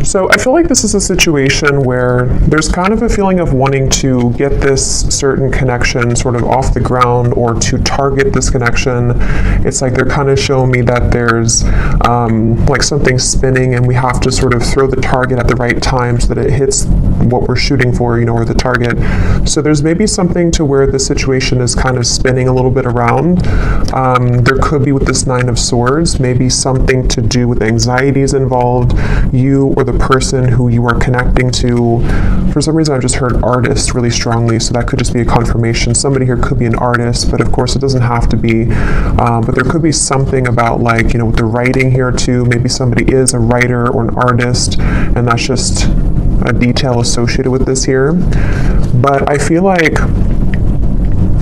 So I feel like this is a situation where there's kind of a feeling of wanting to get this certain connection sort of off the ground or to target this connection. It's like they're kind of showing me that there's like something spinning and we have to sort of throw the target at the right time so that it hits what we're shooting for, you know, or the target. So there's maybe something to where the situation is kind of spinning a little bit around. There could be with this Nine of Swords, maybe something to do with anxieties involved, you or the person who you are connecting to. For some reason, I've just heard artist really strongly, so that could just be a confirmation. Somebody here could be an artist, but of course it doesn't have to be. But there could be something about, like, you know, with the writing here too, maybe somebody is a writer or an artist, and that's just a detail associated with this here. But I feel like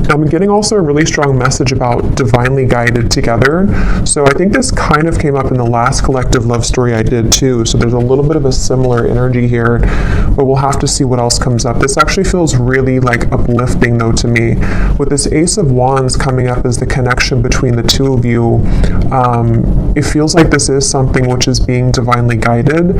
I'm getting also a really strong message about divinely guided together. So I think this kind of came up in the last collective love story I did too. So there's a little bit of a similar energy here, but we'll have to see what else comes up. This actually feels really like uplifting though to me. With this Ace of Wands coming up as the connection between the two of you, it feels like this is something which is being divinely guided.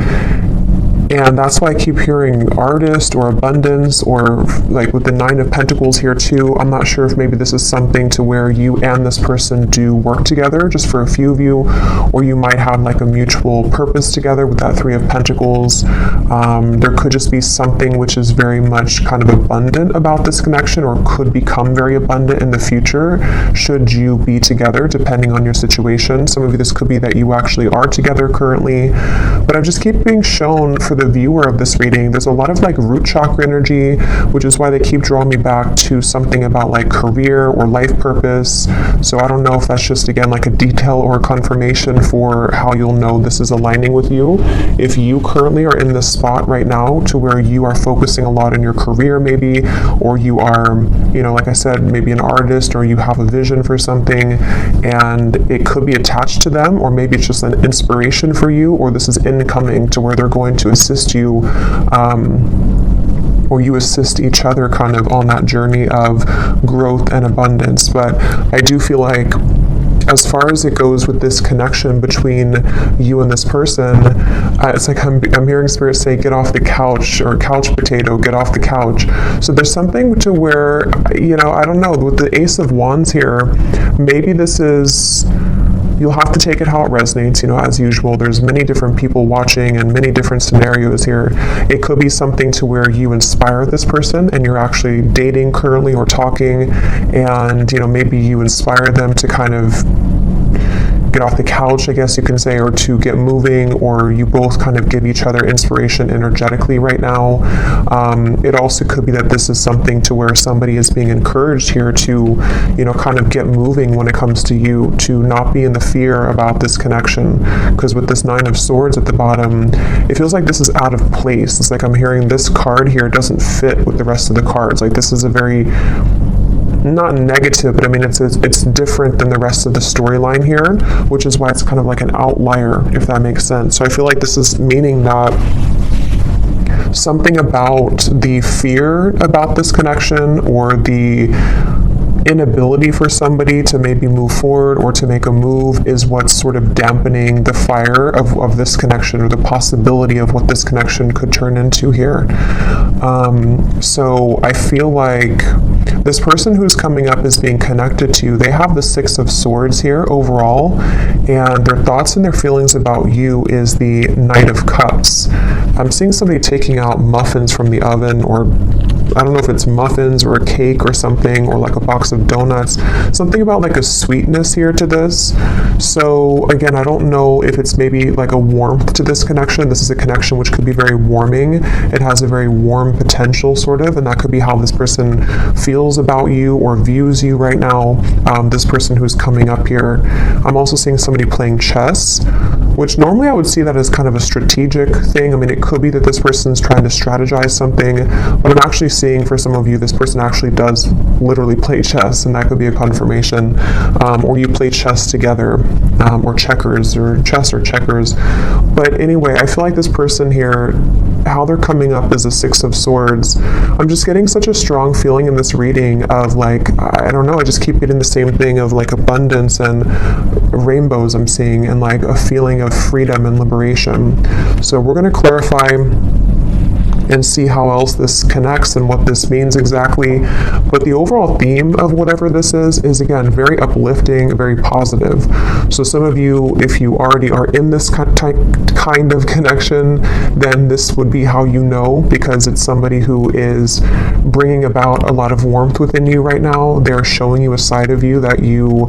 And that's why I keep hearing artist or abundance, or like with the Nine of Pentacles here too. I'm not sure if maybe this is something to where you and this person do work together, just for a few of you, or you might have like a mutual purpose together with that Three of Pentacles. There could just be something which is very much kind of abundant about this connection, or could become very abundant in the future should you be together, depending on your situation. Some of you, this could be that you actually are together currently, but I just keep being shown for the viewer of this reading, there's a lot of like root chakra energy, which is why they keep drawing me back to something about like career or life purpose. So I don't know if that's just, again, like a detail or a confirmation for how you'll know this is aligning with you. If you currently are in this spot right now to where you are focusing a lot in your career maybe, or you are, you know, like I said, maybe an artist, or you have a vision for something and it could be attached to them, or maybe it's just an inspiration for you, or this is incoming to where they're going to assist you, or you assist each other kind of on that journey of growth and abundance. But I do feel like as far as it goes with this connection between you and this person, it's like I'm hearing Spirit say, get off the couch, or couch potato, get off the couch. So there's something to where, you know, I don't know, with the Ace of Wands here, maybe this is, you'll have to take it how it resonates, you know, as usual. There's many different people watching and many different scenarios here. It could be something to where you inspire this person and you're actually dating currently or talking, and, you know, maybe you inspire them to kind of get off the couch, I guess you can say, or to get moving, or you both kind of give each other inspiration energetically right now. It also could be that this is something to where somebody is being encouraged here to, you know, kind of get moving when it comes to you, to not be in the fear about this connection. Because with this Nine of Swords at the bottom, it feels like this is out of place. It's like I'm hearing this card here doesn't fit with the rest of the cards. Like this is a very, not negative, but I mean it's different than the rest of the storyline here, which is why it's kind of like an outlier, if that makes sense. So I feel like this is meaning that something about the fear about this connection, or the inability for somebody to maybe move forward or to make a move, is what's sort of dampening the fire of this connection, or the possibility of what this connection could turn into here. So I feel like this person who's coming up is being connected to, they have the Six of Swords here overall, and their thoughts and their feelings about you is the Knight of Cups. I'm seeing somebody taking out muffins from the oven, or I don't know if it's muffins or a cake or something, or like a box of donuts. Something about like a sweetness here to this. So again, I don't know if it's maybe like a warmth to this connection. This is a connection which could be very warming. It has a very warm potential sort of, and that could be how this person feels about you or views you right now. This person who's coming up here. I'm also seeing somebody playing chess, which normally I would see that as kind of a strategic thing. I mean, it could be that this person's trying to strategize something, but I'm actually seeing for some of you, this person actually does literally play chess, and that could be a confirmation. Or you play chess together, or checkers, or chess or checkers. But anyway, I feel like this person here how they're coming up is a Six of Swords. I'm just getting such a strong feeling in this reading of like, I don't know, I just keep getting the same thing of like abundance and rainbows I'm seeing, and like a feeling of freedom and liberation. So we're going to clarify and see how else this connects and what this means exactly. But the overall theme of whatever this is again, very uplifting, very positive. So some of you, if you already are in this kind of connection, then this would be how you know, because it's somebody who is bringing about a lot of warmth within you right now. They're showing you a side of you that you,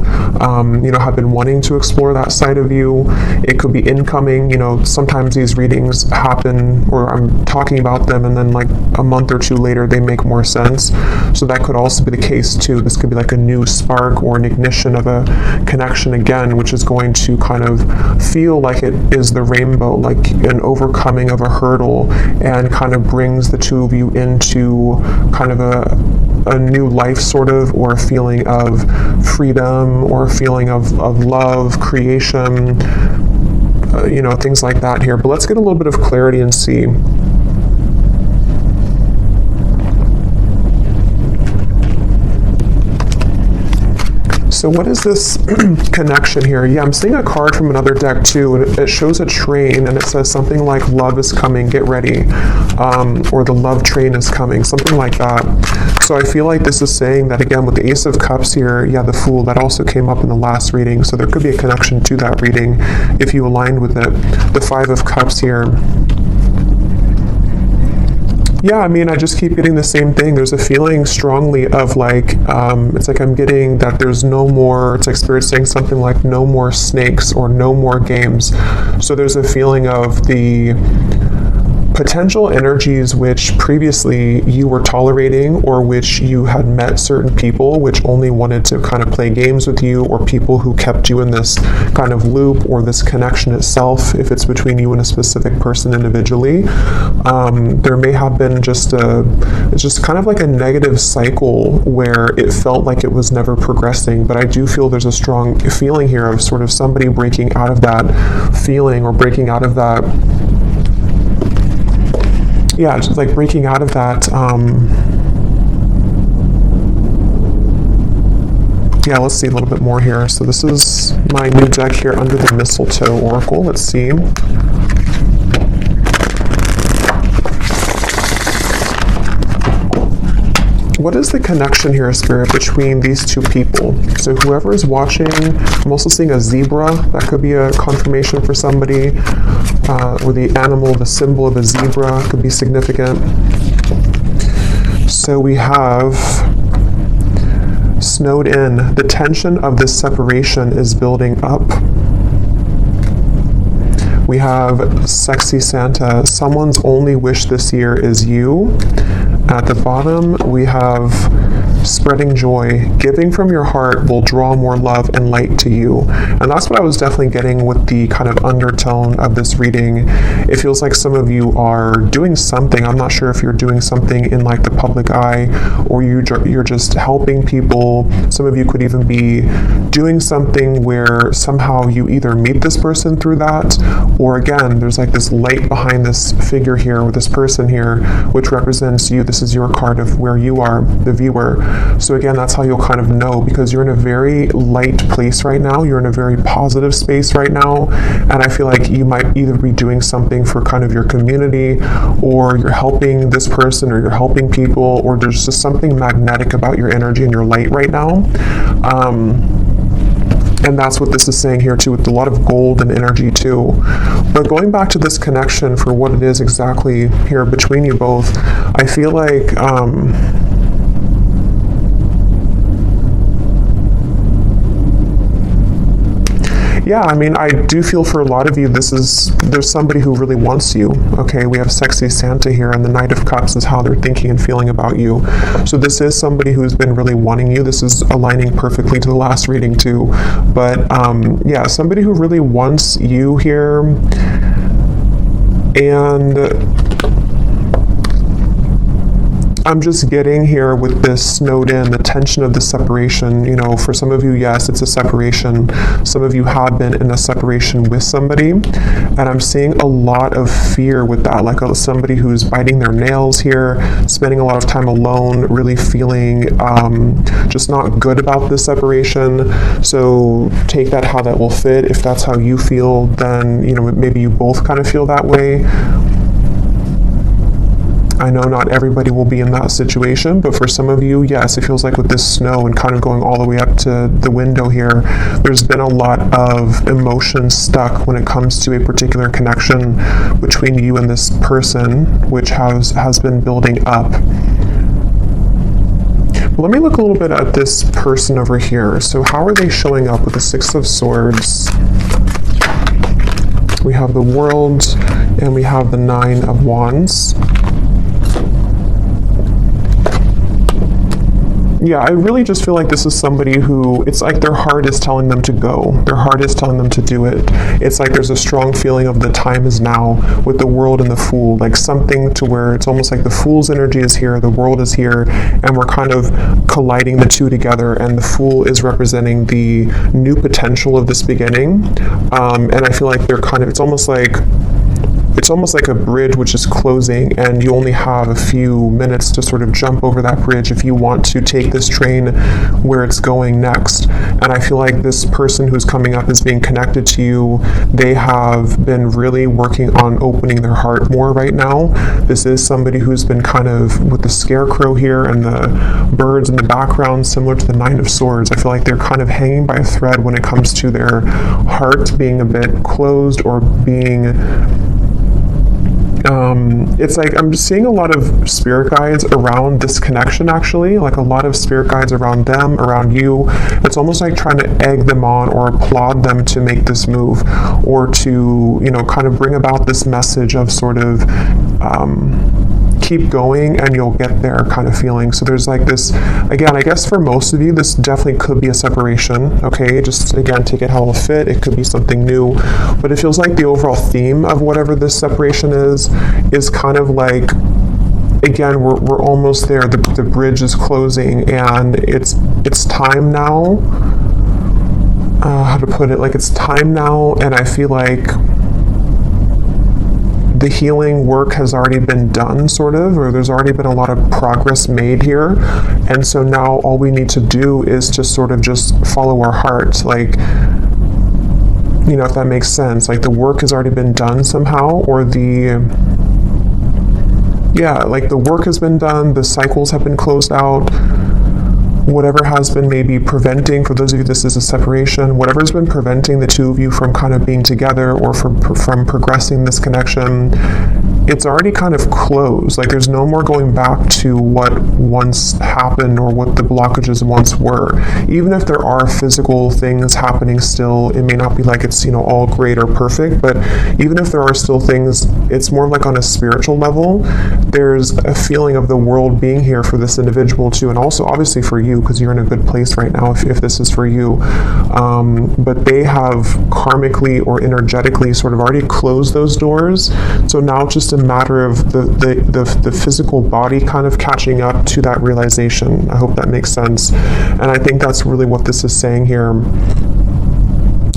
have been wanting to explore that side of you. It could be incoming, sometimes these readings happen, or I'm talking about them, and then like a month or two later they make more sense. So that could also be the case too. This could be like a new spark or an ignition of a connection again, which is going to kind of feel like it is the rainbow, like an overcoming of a hurdle, and kind of brings the two of you into kind of a new life sort of, or a feeling of freedom, or a feeling of love, creation, things like that here. But let's get a little bit of clarity and see. So what is this connection here? Yeah, I'm seeing a card from another deck too, and it shows a train, and it says something like love is coming, get ready, or the love train is coming, something like that. So I feel like this is saying that, again, with the Ace of Cups here, yeah, the Fool, that also came up in the last reading, so there could be a connection to that reading if you aligned with it. The Five of Cups here. Yeah, I mean, I just keep getting the same thing. There's a feeling strongly of like, it's like I'm getting that there's no more, it's like Spirit saying something like no more snakes or no more games. So there's a feeling of the potential energies which previously you were tolerating, or which you had met certain people which only wanted to kind of play games with you, or people who kept you in this kind of loop, or this connection itself, if it's between you and a specific person individually. There may have been just it's just kind of like a negative cycle where it felt like it was never progressing. But I do feel there's a strong feeling here of sort of somebody breaking out of that feeling, or breaking out of that, yeah, just like breaking out of that, yeah, let's see a little bit more here. So this is my new deck here, Under the Mistletoe Oracle. Let's see. What is the connection here, Spirit, between these two people? So whoever is watching, I'm also seeing a zebra. That could be a confirmation for somebody. Or the animal, the symbol of a zebra could be significant. So we have snowed in. The tension of this separation is building up. We have Sexy Santa. Someone's only wish this year is you. At the bottom, we have Spreading Joy. Giving from your heart will draw more love and light to you. And that's what I was definitely getting with the kind of undertone of this reading. It feels like some of you are doing something. I'm not sure if you're doing something in like the public eye, or you're just helping people. Some of you could even be doing something where somehow you either meet this person through that, or again, there's like this light behind this figure here, with this person here, which represents you. This is your card of where you are, the viewer. So again, that's how you'll kind of know, because you're in a very light place right now. You're in a very positive space right now. And I feel like you might either be doing something for kind of your community, or you're helping this person, or you're helping people, or there's just something magnetic about your energy and your light right now. And that's what this is saying here too, with a lot of gold and energy too. But going back to this connection for what it is exactly here between you both, I feel like yeah, I mean, I do feel for a lot of you, there's somebody who really wants you, okay? We have Sexy Santa here, and the Knight of Cups is how they're thinking and feeling about you. So this is somebody who's been really wanting you. This is aligning perfectly to the last reading too. But yeah, somebody who really wants you here. And I'm just getting here with this snowed in, the tension of the separation. You know, for some of you, yes, it's a separation. Some of you have been in a separation with somebody, and I'm seeing a lot of fear with that, like somebody who's biting their nails here, spending a lot of time alone, really feeling just not good about this separation. So take that how that will fit. If that's how you feel, then, you know, maybe you both kind of feel that way. I know not everybody will be in that situation, but for some of you, yes, it feels like with this snow and kind of going all the way up to the window here, there's been a lot of emotion stuck when it comes to a particular connection between you and this person, which has been building up. Let me look a little bit at this person over here. So how are they showing up with the Six of Swords? We have the World and we have the Nine of Wands. Yeah, I really just feel like this is somebody who, it's like their heart is telling them to go. Their heart is telling them to do it. It's like there's a strong feeling of the time is now with the World and the Fool, like something to where it's almost like the Fool's energy is here, the World is here, and we're kind of colliding the two together, and the Fool is representing the new potential of this beginning. And I feel like they're kind of, it's almost like a bridge which is closing, and you only have a few minutes to sort of jump over that bridge if you want to take this train where it's going next. And I feel like this person who's coming up is being connected to you. They have been really working on opening their heart more right now. This is somebody who's been kind of with the scarecrow here and the birds in the background, similar to the Nine of Swords. I feel like they're kind of hanging by a thread when it comes to their heart being a bit closed or being it's like I'm just seeing a lot of spirit guides around this connection, actually, like a lot of spirit guides around them, around you. It's almost like trying to egg them on or applaud them to make this move, or to, you know, kind of bring about this message of sort of keep going and you'll get there kind of feeling. So there's like this, again, I guess for most of you, this definitely could be a separation, okay? Just, again, take it how it'll fit. It could be something new, but it feels like the overall theme of whatever this separation is kind of like, again, we're almost there. The bridge is closing, and it's time now. How to put it? Like, it's time now, and I feel like the healing work has already been done, sort of, or there's already been a lot of progress made here. And so now all we need to do is just sort of just follow our heart. Like, you know, if that makes sense. Like, the work has already been done somehow, or like the work has been done, the cycles have been closed out. Whatever has been maybe preventing, for those of you this is a separation, whatever's been preventing the two of you from kind of being together or from progressing this connection, it's already kind of closed. Like, there's no more going back to what once happened or what the blockages once were. Even if there are physical things happening still, it may not be like it's, you know, all great or perfect, but even if there are still things, it's more like on a spiritual level. There's a feeling of the world being here for this individual too, and also obviously for you, because you're in a good place right now if this is for you. But they have karmically or energetically sort of already closed those doors. So now it's just a matter of the physical body kind of catching up to that realization. I hope that makes sense. And I think that's really what this is saying here.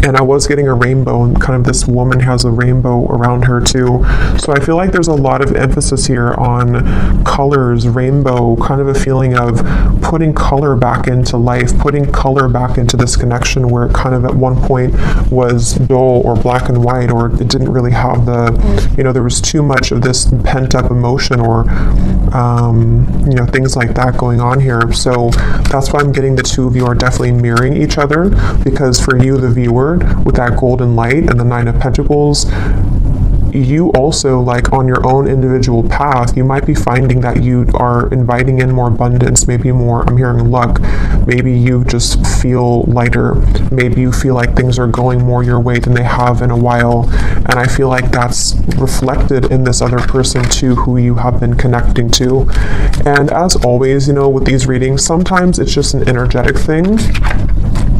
And I was getting a rainbow, and kind of this woman has a rainbow around her too. So I feel like there's a lot of emphasis here on colors, rainbow, kind of a feeling of putting color back into life, putting color back into this connection where it kind of at one point was dull or black and white, or it didn't really have the, you know, there was too much of this pent up emotion or, you know, things like that going on here. So that's why I'm getting the two of you are definitely mirroring each other, because for you, the viewer, with that golden light and the Nine of Pentacles, you also, like on your own individual path, you might be finding that you are inviting in more abundance, maybe more, I'm hearing luck, maybe you just feel lighter, maybe you feel like things are going more your way than they have in a while. And I feel like that's reflected in this other person too, who you have been connecting to. And as always, you know, with these readings, sometimes it's just an energetic thing.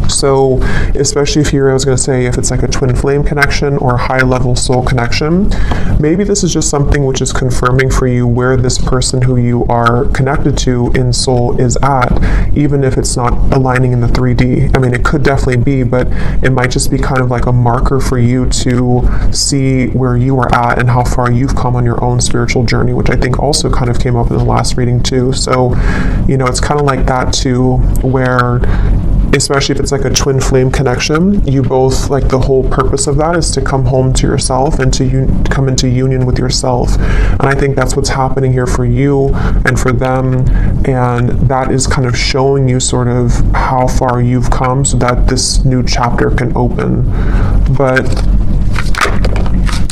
So especially if I was going to say if it's like a twin flame connection or a high level soul connection, maybe this is just something which is confirming for you where this person who you are connected to in soul is at, even if it's not aligning in the 3D. I mean, it could definitely be, but it might just be kind of like a marker for you to see where you are at and how far you've come on your own spiritual journey, which I think also kind of came up in the last reading too. So, it's kind of like that too, where especially if it's like a twin flame connection, you both, like, the whole purpose of that is to come home to yourself and to come into union with yourself. And I think that's what's happening here for you and for them, and that is kind of showing you sort of how far you've come so that this new chapter can open. But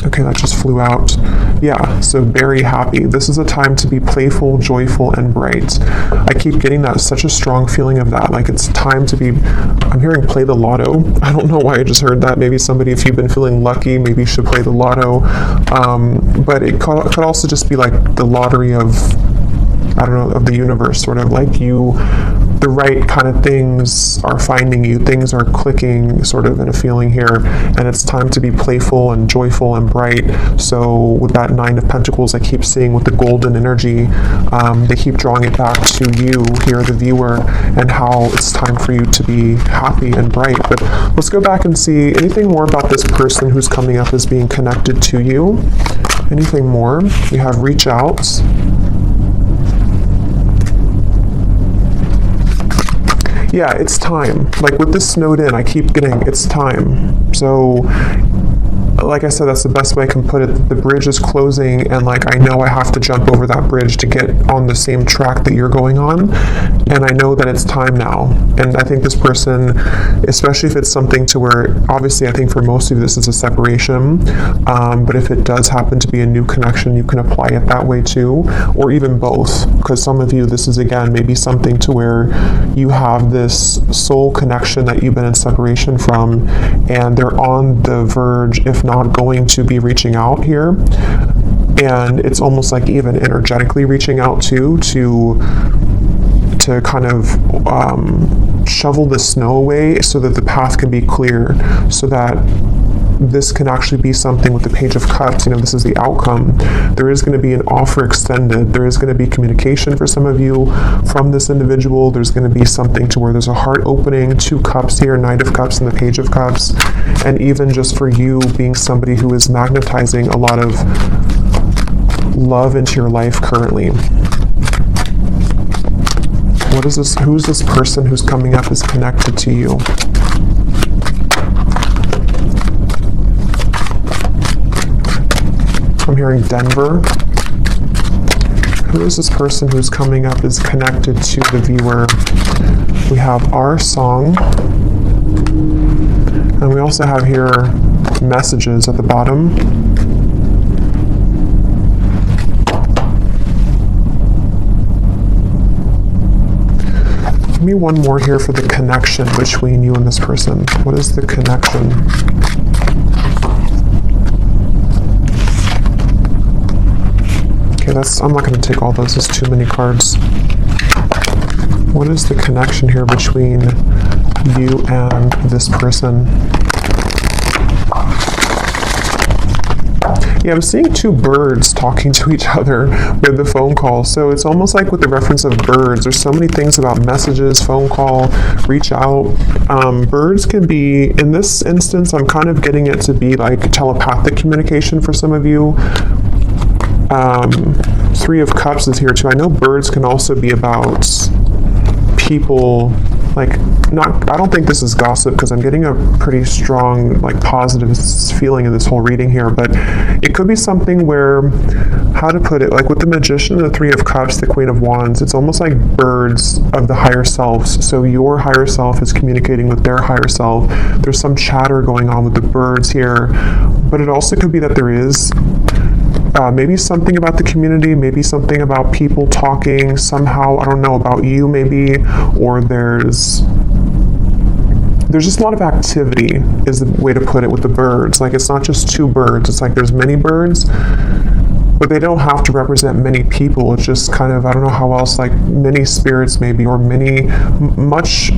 okay, that just flew out. Yeah, so very happy. This is a time to be playful, joyful, and bright. I keep getting that, such a strong feeling of that. Like, it's time to be, I'm hearing play the lotto. I don't know why I just heard that. Maybe somebody, if you've been feeling lucky, maybe you should play the lotto. But it could also just be like the lottery of, I don't know, of the universe, sort of like the right kind of things are finding you, things are clicking sort of in a feeling here, and it's time to be playful and joyful and bright. So with that Nine of Pentacles, I keep seeing with the golden energy, they keep drawing it back to you here, the viewer, and how it's time for you to be happy and bright. But let's go back and see anything more about this person who's coming up as being connected to you. Anything more? We have reach out. Yeah, it's time. Like with this snowed in, I keep getting it's time. So, like I said, that's the best way I can put it. The bridge is closing, and like I know I have to jump over that bridge to get on the same track that you're going on, and I know that it's time now. And I think this person, especially if it's something to where, obviously I think for most of you this is a separation, but if it does happen to be a new connection, you can apply it that way too, or even both, because some of you, this is again maybe something to where you have this soul connection that you've been in separation from, and they're on the verge, if not going to be reaching out here, and it's almost like even energetically reaching out to kind of shovel the snow away so that the path can be clear, so that this can actually be something with the Page of Cups. This is the outcome. There is going to be an offer extended. There is going to be communication for some of you from this individual. There's going to be something to where there's a heart opening, 2 cups here, Knight of Cups and the Page of Cups. And even just for you being somebody who is magnetizing a lot of love into your life currently. What is this? Who's this person who's coming up is connected to you? I'm hearing Denver. Who is this person who's coming up is connected to the viewer? We have our song. And we also have here messages at the bottom. Give me one more here for the connection between you and this person. What is the connection? I'm not going to take all those, there's too many cards. What is the connection here between you and this person? Yeah, I'm seeing 2 birds talking to each other with the phone call. So it's almost like with the reference of birds, there's so many things about messages, phone call, reach out. Birds can be, in this instance, I'm kind of getting it to be like telepathic communication for some of you. 3 of Cups is here too. I know birds can also be about people, like, I don't think this is gossip because I'm getting a pretty strong, like, positive feeling in this whole reading here, but it could be something where, how to put it, like with the Magician and the 3 of Cups, the Queen of Wands, it's almost like birds of the higher selves. So your higher self is communicating with their higher self. There's some chatter going on with the birds here, but it also could be that there is maybe something about the community, maybe something about people talking somehow, I don't know, about you maybe, or there's just a lot of activity is the way to put it with the birds. Like, it's not just 2 birds, it's like there's many birds, but they don't have to represent many people. It's just kind of, I don't know how else, like many spirits maybe, or much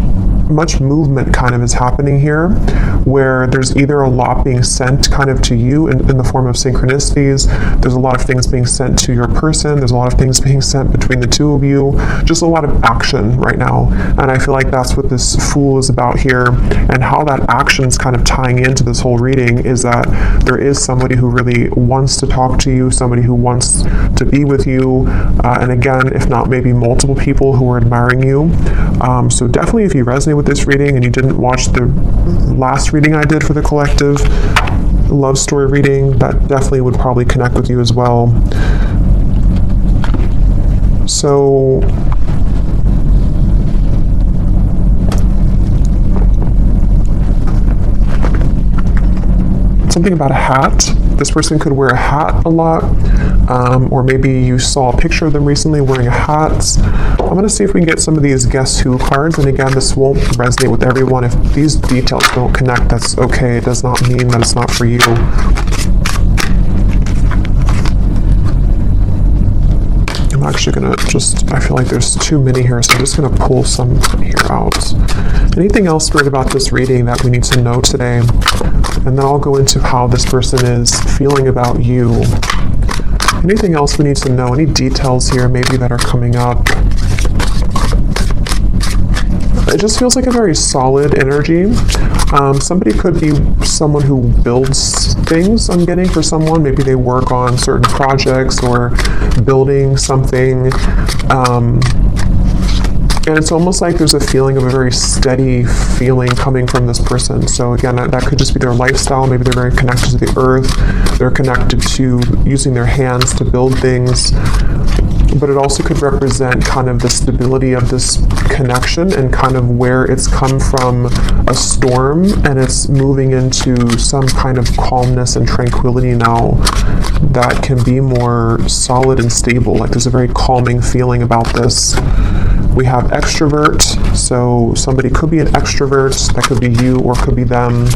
much movement kind of is happening here, where there's either a lot being sent kind of to you in the form of synchronicities. There's a lot of things being sent to your person. There's a lot of things being sent between the two of you. Just a lot of action right now. And I feel like that's what this Fool is about here, and how that action's kind of tying into this whole reading is that there is somebody who really wants to talk to you, somebody who wants to be with you, and again, if not maybe multiple people who are admiring you. So definitely if you resonate with this reading and you didn't watch the last reading I did for the collective love story reading, that definitely would probably connect with you as well. So something about a hat. This person could wear a hat a lot, or maybe you saw a picture of them recently wearing a hat. I'm going to see if we can get some of these Guess Who cards, and again, this won't resonate with everyone. If these details don't connect, that's okay. It does not mean that it's not for you. I'm actually going to I feel like there's too many here, so I'm just going to pull some here out. Anything else weird about this reading that we need to know today? And then I'll go into how this person is feeling about you. Anything else we need to know? Any details here maybe that are coming up? It just feels like a very solid energy. Somebody could be someone who builds things, I'm getting, for someone. Maybe they work on certain projects or building something. And it's almost like there's a feeling of a very steady feeling coming from this person. So again, that could just be their lifestyle. Maybe they're very connected to the earth. They're connected to using their hands to build things. But it also could represent kind of the stability of this connection and kind of where it's come from a storm and it's moving into some kind of calmness and tranquility now that can be more solid and stable. Like there's a very calming feeling about this. We have extrovert, so somebody could be an extrovert. That could be you or could be them.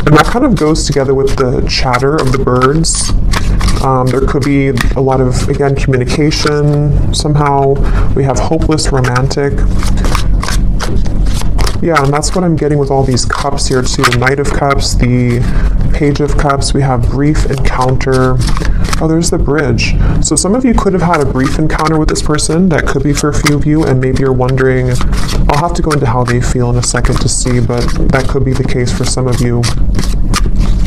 And that kind of goes together with the chatter of the birds. There could be a lot of, again, communication somehow. We have hopeless romantic. Yeah, and that's what I'm getting with all these cups here too. The Knight of Cups, the Page of Cups, we have brief encounter. Oh, there's the bridge. So some of you could have had a brief encounter with this person. That could be for a few of you, and maybe you're wondering, I'll have to go into how they feel in a second to see, but that could be the case for some of you.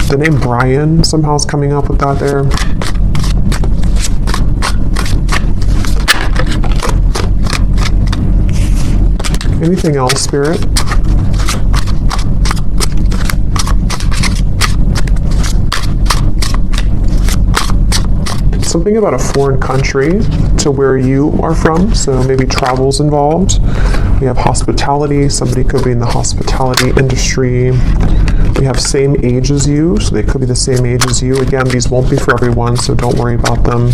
The name Brian somehow is coming up with that there. Anything else, Spirit? Something about a foreign country to where you are from, so maybe travel's involved. We have hospitality. Somebody could be in the hospitality industry. We have same age as you, so they could be the same age as you. Again, these won't be for everyone, so don't worry about them.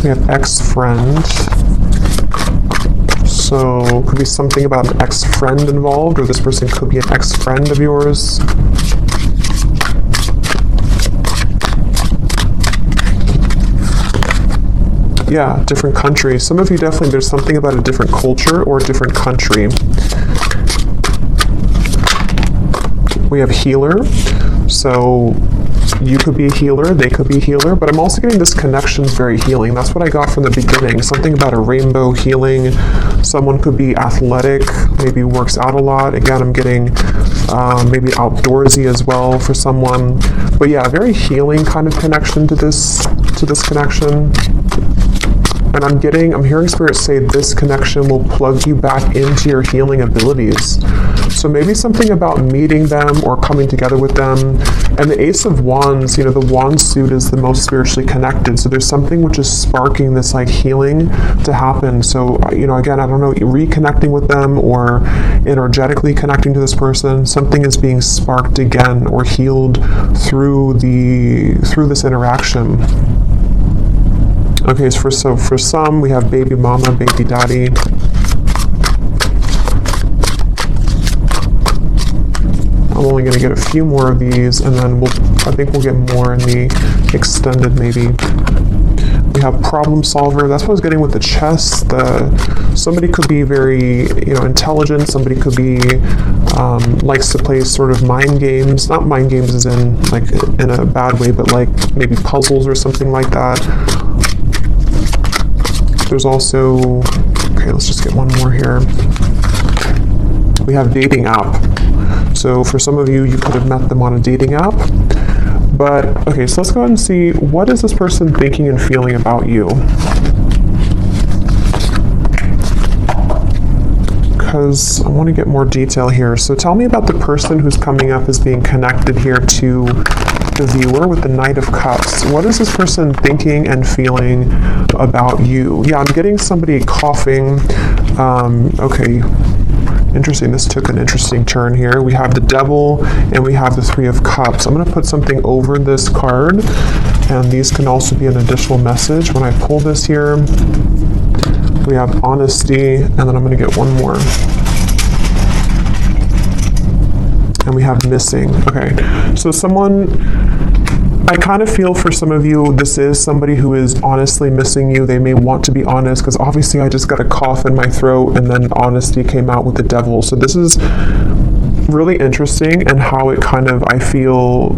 We have ex-friend. So could be something about an ex-friend involved, or this person could be an ex-friend of yours. Yeah, different country. Some of you definitely, there's something about a different culture or a different country. We have healer. So you could be a healer, they could be a healer, but I'm also getting this connection is very healing. That's what I got from the beginning. Something about a rainbow healing. Someone could be athletic, maybe works out a lot. Again, I'm getting maybe outdoorsy as well for someone. But yeah, a very healing kind of connection to this connection. And I'm hearing Spirit say this connection will plug you back into your healing abilities. So maybe something about meeting them or coming together with them. And the Ace of Wands, the wand suit is the most spiritually connected. So there's something which is sparking this like healing to happen. So, again, I don't know, reconnecting with them or energetically connecting to this person, something is being sparked again or healed through this interaction. Okay, so for some, we have baby mama, baby daddy. I'm only going to get a few more of these, and then I think we'll get more in the extended maybe. We have problem solver. That's what I was getting with the chess. Somebody could be very, intelligent. Somebody could be likes to play sort of mind games. Not mind games as in like in a bad way, but like maybe puzzles or something like that. There's also, okay, let's just get one more here. We have dating app. So for some of you, you could have met them on a dating app. But, okay, so let's go ahead and see, what is this person thinking and feeling about you? Because I want to get more detail here. So tell me about the person who's coming up as being connected here to the viewer with the Knight of Cups. What is this person thinking and feeling about you? Yeah, I'm getting somebody coughing. Okay. Interesting, this took an interesting turn here. We have the Devil and we have the Three of Cups. I'm going to put something over this card, and these can also be an additional message. When I pull this here, we have honesty, and then I'm going to get one more. And we have missing. Okay, so I kind of feel for some of you, this is somebody who is honestly missing you. They may want to be honest, because obviously I just got a cough in my throat, and then honesty came out with the Devil. So this is really interesting, and how it kind of, I feel,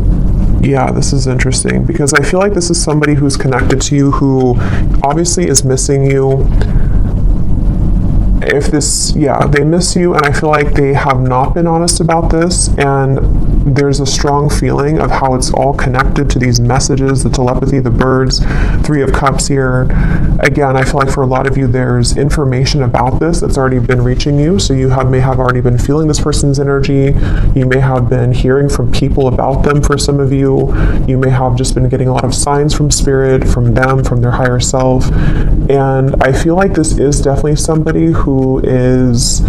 yeah, this is interesting, because I feel like this is somebody who's connected to you who obviously is missing you. They miss you, and I feel like they have not been honest about this, and there's a strong feeling of how it's all connected to these messages, the telepathy, the birds, Three of Cups here. Again, I feel like for a lot of you, there's information about this that's already been reaching you, so you may have already been feeling this person's energy. You may have been hearing from people about them for some of you. You may have just been getting a lot of signs from spirit, from them, from their higher self, and I feel like this is definitely somebody who is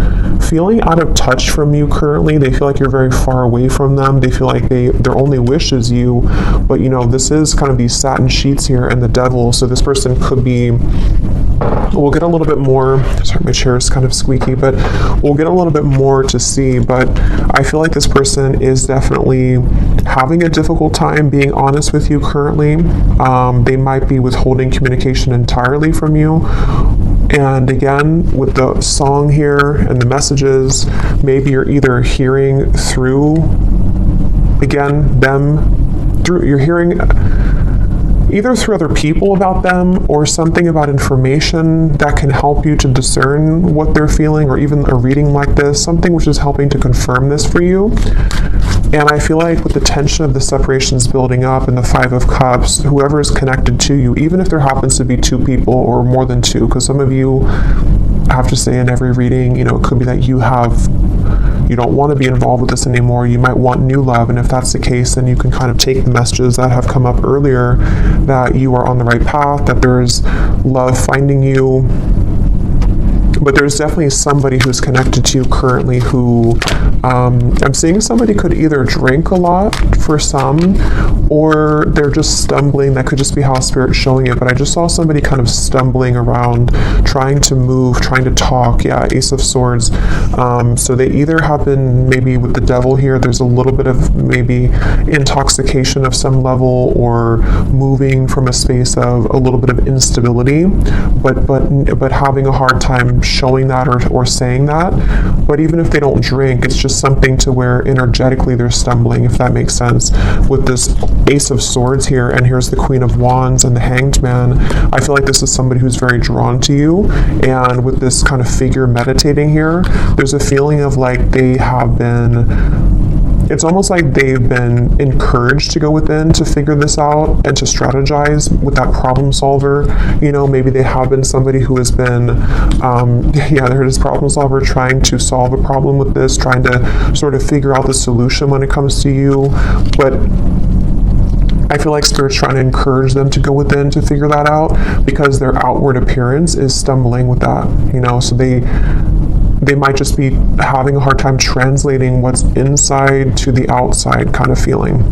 feeling out of touch from you currently. They feel like you're very far away from them. They feel like their only wish is you, but this is kind of these satin sheets here and the Devil, so this person could be, we'll get a little bit more, sorry, my chair is kind of squeaky, but we'll get a little bit more to see, but I feel like this person is definitely having a difficult time being honest with you currently. They might be withholding communication entirely from you. And again, with the song here and the messages, maybe you're either hearing through, again, you're hearing either through other people about them, or something about information that can help you to discern what they're feeling, or even a reading like this, something which is helping to confirm this for you. And I feel like with the tension of the separations building up and the Five of Cups, whoever is connected to you, even if there happens to be two people or more than two, because some of you, I have to say in every reading, it could be that you don't want to be involved with this anymore. You might want new love, and if that's the case, then you can kind of take the messages that have come up earlier, that you are on the right path, that there's love finding you. But there's definitely somebody who's connected to you currently who, I'm seeing somebody could either drink a lot for some, or they're just stumbling. That could just be how Spirit's showing it. But I just saw somebody kind of stumbling around, trying to move, trying to talk. Yeah, Ace of Swords. So they either have been, maybe with the Devil here, there's a little bit of maybe intoxication of some level, or moving from a space of a little bit of instability, but having a hard time showing that or saying that. But even if they don't drink, it's just something to where energetically they're stumbling, if that makes sense. With this Ace of Swords here, and here's the Queen of Wands and the Hanged Man, I feel like this is somebody who's very drawn to you. And with this kind of figure meditating here, there's a feeling of like they have been, it's almost like they've been encouraged to go within to figure this out and to strategize with that problem solver. Maybe they have been somebody who has been, they're this problem solver trying to solve a problem with this, trying to sort of figure out the solution when it comes to you. But I feel like Spirit's trying to encourage them to go within to figure that out, because their outward appearance is stumbling with that, so they might just be having a hard time translating what's inside to the outside kind of feeling.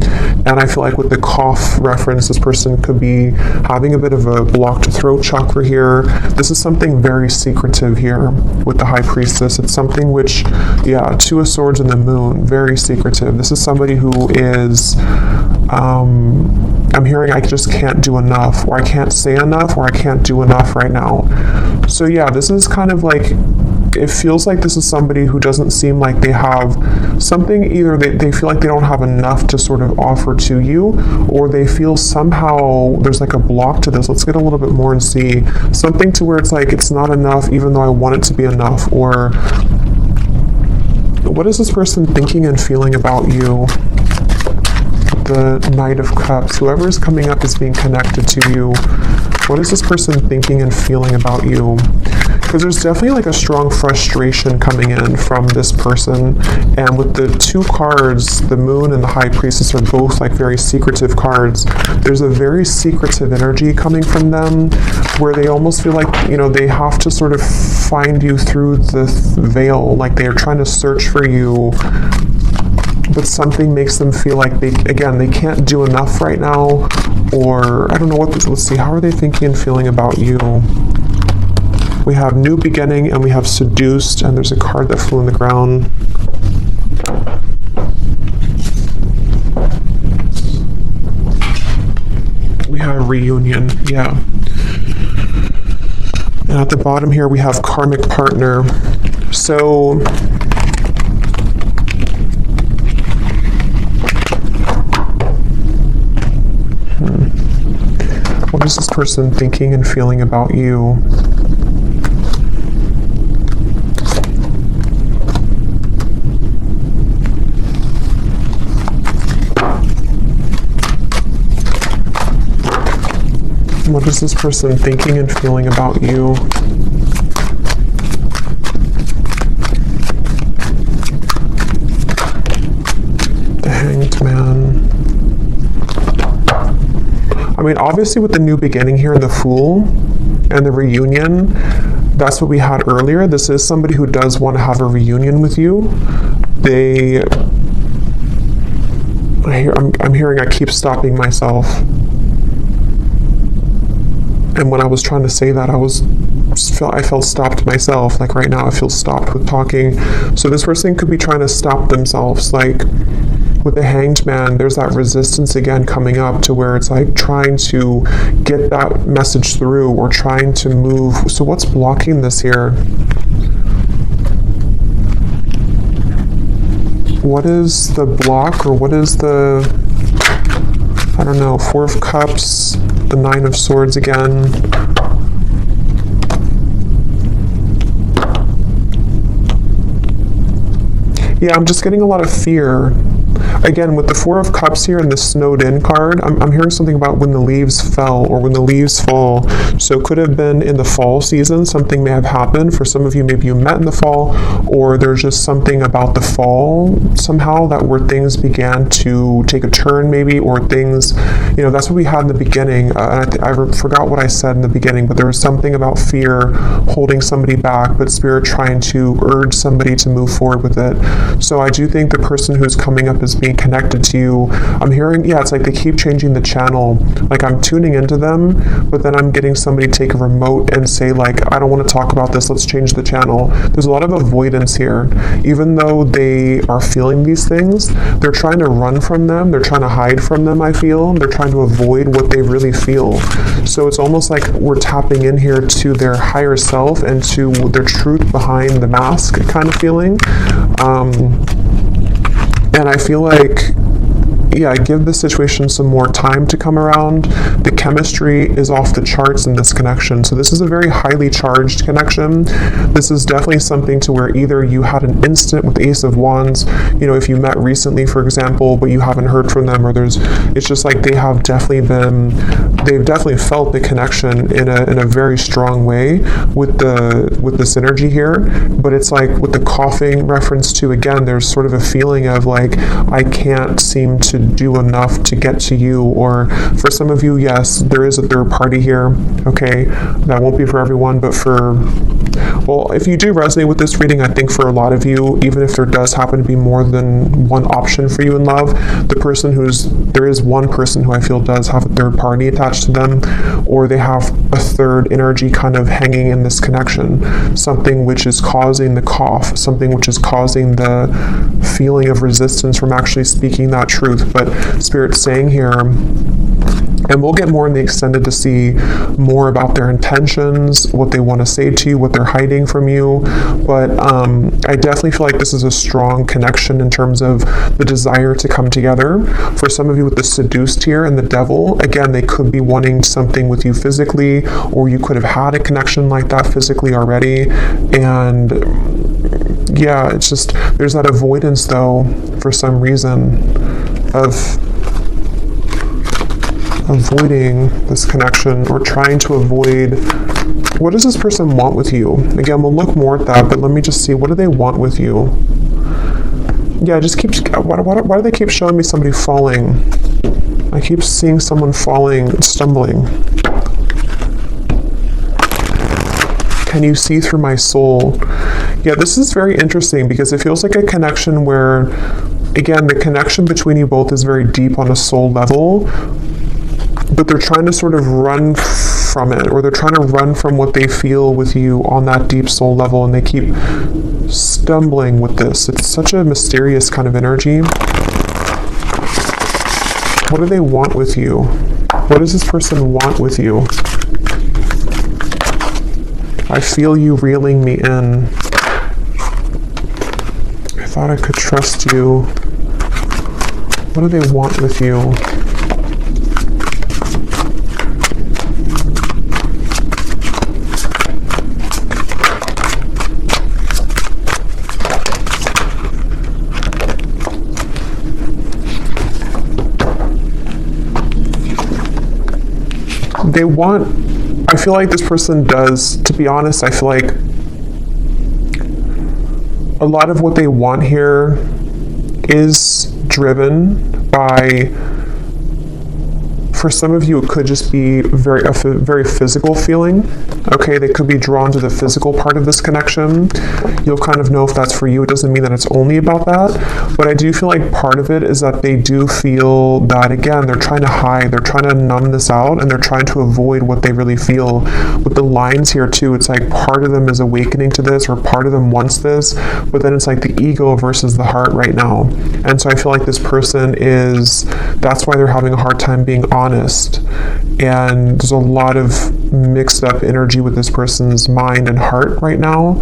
And I feel like with the cough reference, this person could be having a bit of a blocked throat chakra here. This is something very secretive here with the High Priestess. It's something which, yeah, Two of Swords and the Moon, very secretive. This is somebody who is, I'm hearing I just can't do enough, or I can't say enough, or I can't do enough right now. So yeah, this is kind of like, it feels like this is somebody who doesn't seem like they have something, either they feel like they don't have enough to sort of offer to you, or they feel somehow there's like a block to this. Let's get a little bit more and see. Something to where it's like, it's not enough even though I want it to be enough. Or what is this person thinking and feeling about you? The Knight of Cups. Whoever is coming up is being connected to you. What is this person thinking and feeling about you? Because there's definitely like a strong frustration coming in from this person. And with the two cards, the Moon and the High Priestess are both like very secretive cards. There's a very secretive energy coming from them where they almost feel like, you know, they have to sort of find you through the veil. Like they are trying to search for you, but something makes them feel like they can't do enough right now. Or I don't know what this, let's see, how are they thinking and feeling about you? We have New Beginning and we have Seduced, and there's a card that flew on the ground. We have Reunion, yeah. And at the bottom here we have Karmic Partner. So what is this person thinking and feeling about you? What is this person thinking and feeling about you? The Hanged Man. I mean, obviously with the New Beginning here and the Fool and the Reunion, that's what we had earlier. This is somebody who does want to have a reunion with you. I'm hearing I keep stopping myself. And when I was trying to say that, I felt stopped myself. Like right now I feel stopped with talking. So this person could be trying to stop themselves. Like with the Hanged Man, there's that resistance again coming up to where it's like trying to get that message through or trying to move. So what's blocking this here? What is the block, or what is the, I don't know, Four of Cups, the Nine of Swords again. Yeah, I'm just getting a lot of fear. Again, with the Four of Cups here and the Snowed In card, I'm hearing something about when the leaves fell or when the leaves fall. So it could have been in the fall season, something may have happened. For some of you, maybe you met in the fall, or there's just something about the fall somehow that where things began to take a turn maybe, or things, you know, that's what we had in the beginning. I forgot what I said in the beginning, but there was something about fear holding somebody back, but Spirit trying to urge somebody to move forward with it. So I do think the person who's coming up is being connected to you. I'm hearing, yeah, it's like they keep changing the channel. Like I'm tuning into them, but then I'm getting somebody take a remote and say like, I don't want to talk about this, let's change the channel. There's a lot of avoidance here. Even though they are feeling these things, they're trying to run from them, they're trying to hide from them, I feel. They're trying to avoid what they really feel. So it's almost like we're tapping in here to their higher self and to their truth behind the mask kind of feeling. And I feel like, yeah, give the situation some more time to come around. The chemistry is off the charts in this connection. So this is a very highly charged connection. This is definitely something to where either you had an instant with the Ace of Wands, you know, if you met recently, for example, but you haven't heard from them, or it's just like they've definitely felt the connection in a very strong way with this energy here. But it's like with the coughing reference to, again, there's sort of a feeling of like, I can't seem to do enough to get to you. Or for some of you, yes, there is a third party here. Okay, that won't be for everyone, but for Well, if you do resonate with this reading, I think for a lot of you, even if there does happen to be more than one option for you in love, there is one person who I feel does have a third party attached to them, or they have a third energy kind of hanging in this connection, something which is causing the cough, something which is causing the feeling of resistance from actually speaking that truth. But Spirit's saying here, and we'll get more in the extended to see more about their intentions, what they want to say to you, what they're hiding from you. But I definitely feel like this is a strong connection in terms of the desire to come together. For some of you with the seduced here and the devil, again, they could be wanting something with you physically, or you could have had a connection like that physically already. And yeah, it's just, there's that avoidance though, for some reason, of avoiding this connection, or trying to avoid. What does this person want with you? Again, we'll look more at that, but let me just see, what do they want with you? Yeah, just keeps, why do they keep showing me somebody falling? I keep seeing someone falling, stumbling. Can you see through my soul? Yeah, this is very interesting because it feels like a connection where, again, the connection between you both is very deep on a soul level, but they're trying to sort of run from it, or they're trying to run from what they feel with you on that deep soul level, and they keep stumbling with this. It's such a mysterious kind of energy. What do they want with you? What does this person want with you? I feel you reeling me in. I thought I could trust you. What do they want with you? They want, I feel like this person does, to be honest, I feel like a lot of what they want here is driven by, for some of you, it could just be a very physical feeling. Okay, they could be drawn to the physical part of this connection. You'll kind of know if that's for you. It doesn't mean that it's only about that, but I do feel like part of it is that they do feel that, again, they're trying to hide, they're trying to numb this out, and they're trying to avoid what they really feel. With the lines here too, it's like part of them is awakening to this, or part of them wants this, but then it's like the ego versus the heart right now. And so I feel like this person is, that's why they're having a hard time being honest. And there's a lot of mixed up energy with this person's mind and heart right now.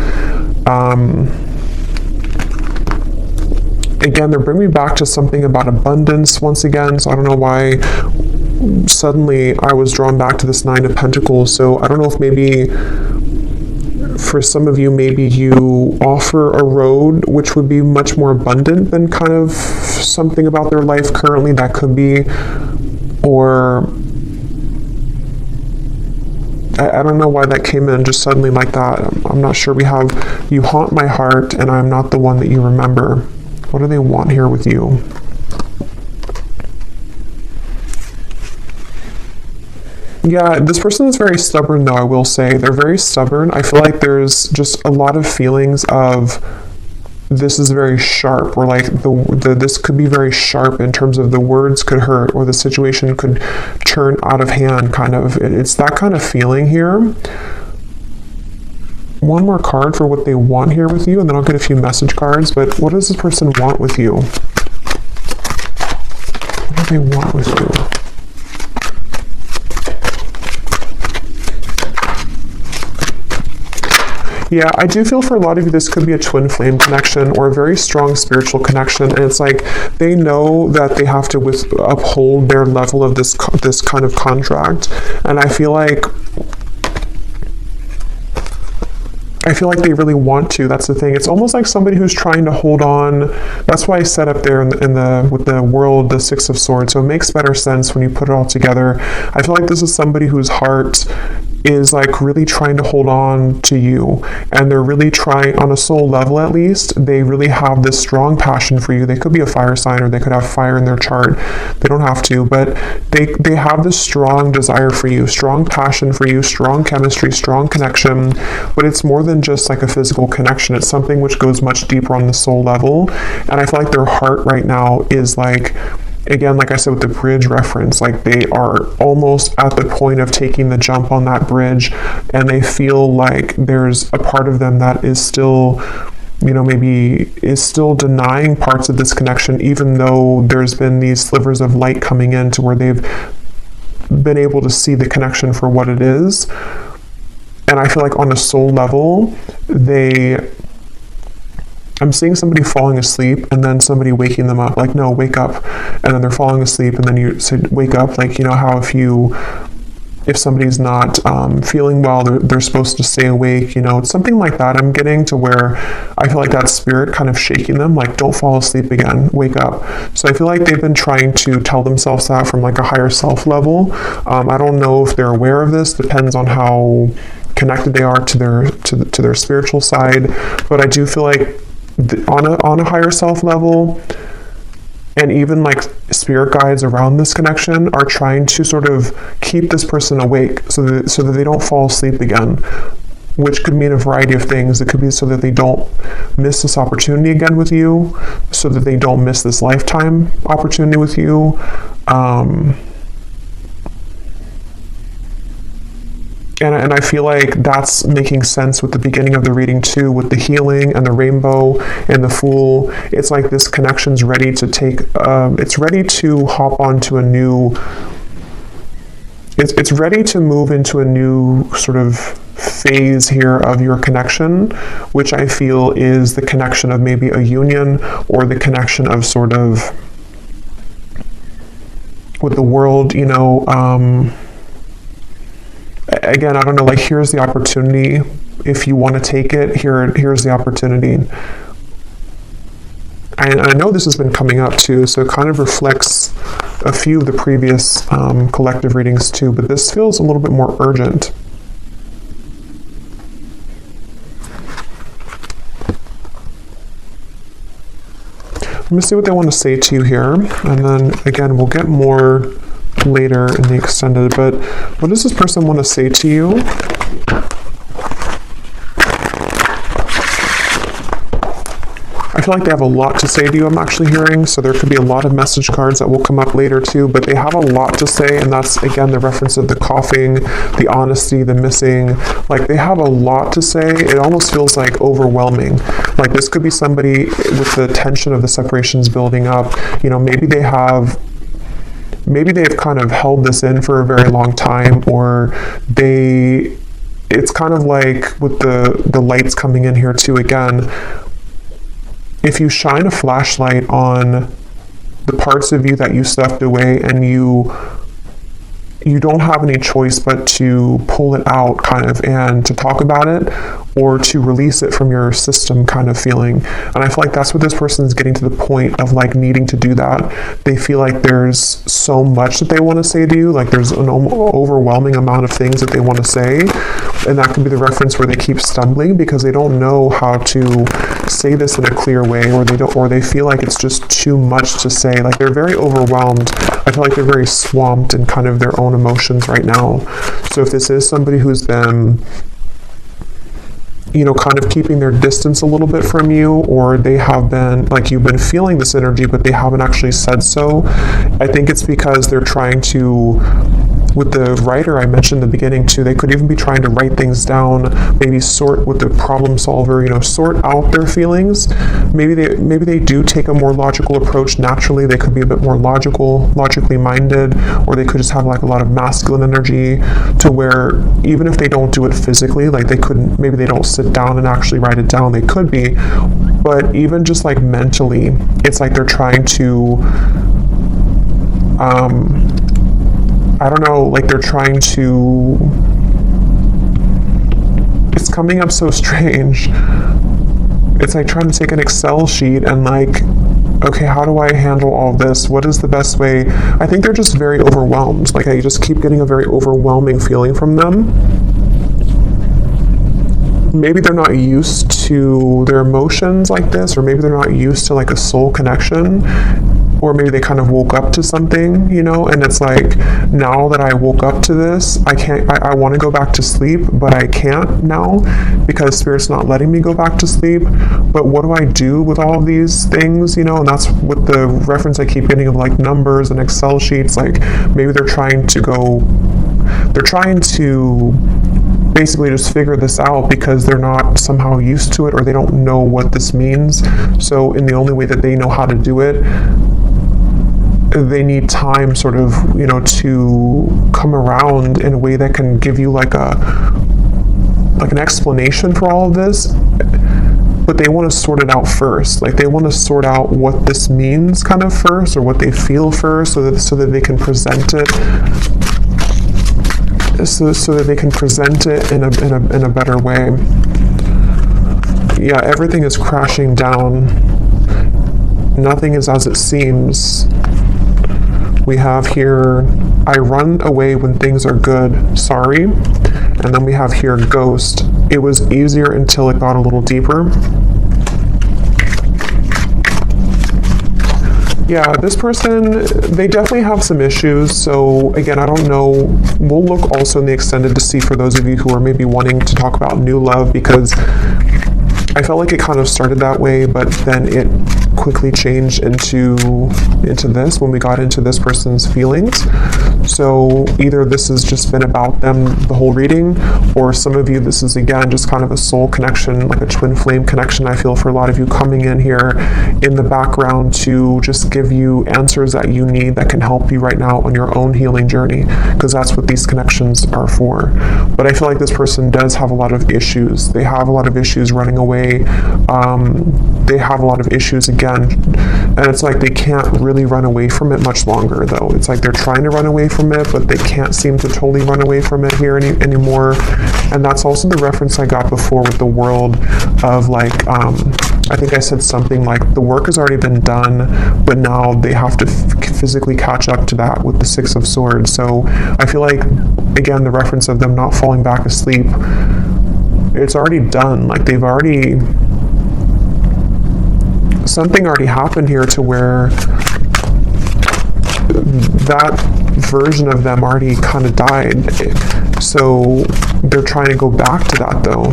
Again, they're bringing me back to something about abundance once again, so I don't know why suddenly I was drawn back to this Nine of Pentacles. So I don't know if maybe for some of you, maybe you offer a road which would be much more abundant than kind of something about their life currently. That could be, or I don't know why that came in just suddenly like that. I'm not sure. We have, you haunt my heart and I'm not the one that you remember. What do they want here with you? Yeah, this person is very stubborn though, I will say. They're very stubborn. I feel like there's just a lot of feelings of, this is very sharp, or like this could be very sharp in terms of the words could hurt, or the situation could turn out of hand, kind of. It's that kind of feeling here. One more card for what they want here with you, and then I'll get a few message cards. But what does this person want with you? What do they want with you? Yeah, I do feel for a lot of you, this could be a twin flame connection or a very strong spiritual connection. And it's like they know that they have to uphold their level of this kind of contract. And I feel like they really want to. That's the thing. It's almost like somebody who's trying to hold on. That's why I set up there with the world, the Six of Swords. So it makes better sense when you put it all together. I feel like this is somebody whose heart is like really trying to hold on to you, and they're really trying, on a soul level at least, they really have this strong passion for you. They could be a fire sign, or they could have fire in their chart. They don't have to, but they have this strong desire for you, strong passion for you, strong chemistry, strong connection. But it's more than just like a physical connection. It's something which goes much deeper on the soul level. And I feel like their heart right now is like, again, like I said with the bridge reference, like they are almost at the point of taking the jump on that bridge, and they feel like there's a part of them that is still, you know, maybe is still denying parts of this connection, even though there's been these slivers of light coming in to where they've been able to see the connection for what it is. And I feel like on a soul level, I'm seeing somebody falling asleep and then somebody waking them up, like, no, wake up. And then they're falling asleep and then you say, wake up. Like, you know how if somebody's not feeling well, they're supposed to stay awake, you know, it's something like that. I'm getting to where I feel like that spirit kind of shaking them, like, don't fall asleep again, wake up. So I feel like they've been trying to tell themselves that from like a higher self level. I don't know if they're aware of this, depends on how connected they are to their spiritual side. But I do feel like on a higher self level, and even like spirit guides around this connection are trying to sort of keep this person awake so that they don't fall asleep again, which could mean a variety of things. It could be so that they don't miss this opportunity again with you, so that they don't miss this lifetime opportunity with you. And I feel like that's making sense with the beginning of the reading too, with the healing and the rainbow and the Fool. It's like this connection's ready to take, it's ready to hop onto a new, it's ready to move into a new sort of phase here of your connection, which I feel is the connection of maybe a union, or the connection of sort of with the world, you know. Again, I don't know, like, here's the opportunity. If you want to take it, here's the opportunity. And I know this has been coming up too, so it kind of reflects a few of the previous collective readings too, but this feels a little bit more urgent. Let me see what they want to say to you here, and then again, we'll get more later in the extended. But what does this person want to say to you? I feel like they have a lot to say to you, I'm actually hearing, so there could be a lot of message cards that will come up later too, but they have a lot to say, and that's again the reference of the coughing, the honesty, the missing. Like, they have a lot to say. It almost feels like overwhelming. Like, this could be somebody with the tension of the separations building up. You know, maybe they've kind of held this in for a very long time, or it's kind of like with the lights coming in here too again. If you shine a flashlight on the parts of you that you stuffed away, and you don't have any choice but to pull it out kind of, and to talk about it, or to release it from your system kind of feeling. And I feel like that's what this person is getting to the point of, like, needing to do that. They feel like there's so much that they want to say to you, like there's an overwhelming amount of things that they want to say, and that could be the reference where they keep stumbling because they don't know how to say this in a clear way, or they feel like it's just too much to say. Like, they're very overwhelmed. I feel like they're very swamped in kind of their own emotions right now. So if this is somebody who's been, you know, kind of keeping their distance a little bit from you, or they have been, like, you've been feeling this energy, but they haven't actually said so, I think it's because they're trying to, with the writer I mentioned in the beginning too, they could even be trying to write things down, maybe sort with the problem solver, you know, sort out their feelings. Maybe they do take a more logical approach naturally. They could be a bit more logically minded, or they could just have like a lot of masculine energy to where even if they don't do it physically, like maybe they don't sit down and actually write it down. They could be, but even just like mentally, it's like they're trying to I don't know, like they're trying to, it's coming up so strange. It's like trying to take an Excel sheet and like, okay, how do I handle all this? What is the best way? I think they're just very overwhelmed. Like, I just keep getting a very overwhelming feeling from them. maybe they're not used to their emotions like this, or maybe they're not used to like a soul connection, or maybe they kind of woke up to something, you know, and it's like, now that I woke up to this, I want to go back to sleep, but I can't now because Spirit's not letting me go back to sleep. But what do I do with all of these things, you know? And that's what the reference I keep getting of like numbers and Excel sheets. Like maybe they're trying to basically just figure this out because they're not somehow used to it, or they don't know what this means. So in the only way that they know how to do it, they need time sort of, you know, to come around in a way that can give you like an explanation for all of this. But they want to sort it out first. Like they want to sort out what this means kind of first, or what they feel first, so that they can present it. So that they can present it in a better way. Yeah, everything is crashing down. Nothing is as it seems. We have here, I run away when things are good, sorry. And then we have here, ghost. It was easier until it got a little deeper. Yeah, this person, they definitely have some issues. So again, I don't know. We'll look also in the extended to see for those of you who are maybe wanting to talk about new love, because I felt like it kind of started that way, but then it quickly changed into this when we got into this person's feelings. So either this has just been about them the whole reading, or some of you, this is again just kind of a soul connection, like a twin flame connection. I feel for a lot of you coming in here in the background to just give you answers that you need that can help you right now on your own healing journey, because that's what these connections are for. But I feel like this person does have a lot of issues. They have a lot of issues running away. They have a lot of issues again, and it's like they can't really run away from it much longer though. It's like they're trying to run away from it, but they can't seem to totally run away from it here anymore. And that's also the reference I got before with the world of like, I think I said something like the work has already been done, but now they have to physically catch up to that with the Six of Swords. So I feel like, again, the reference of them not falling back asleep, it's already done. Like they've already, something already happened here to where that version of them already kind of died. So they're trying to go back to that though.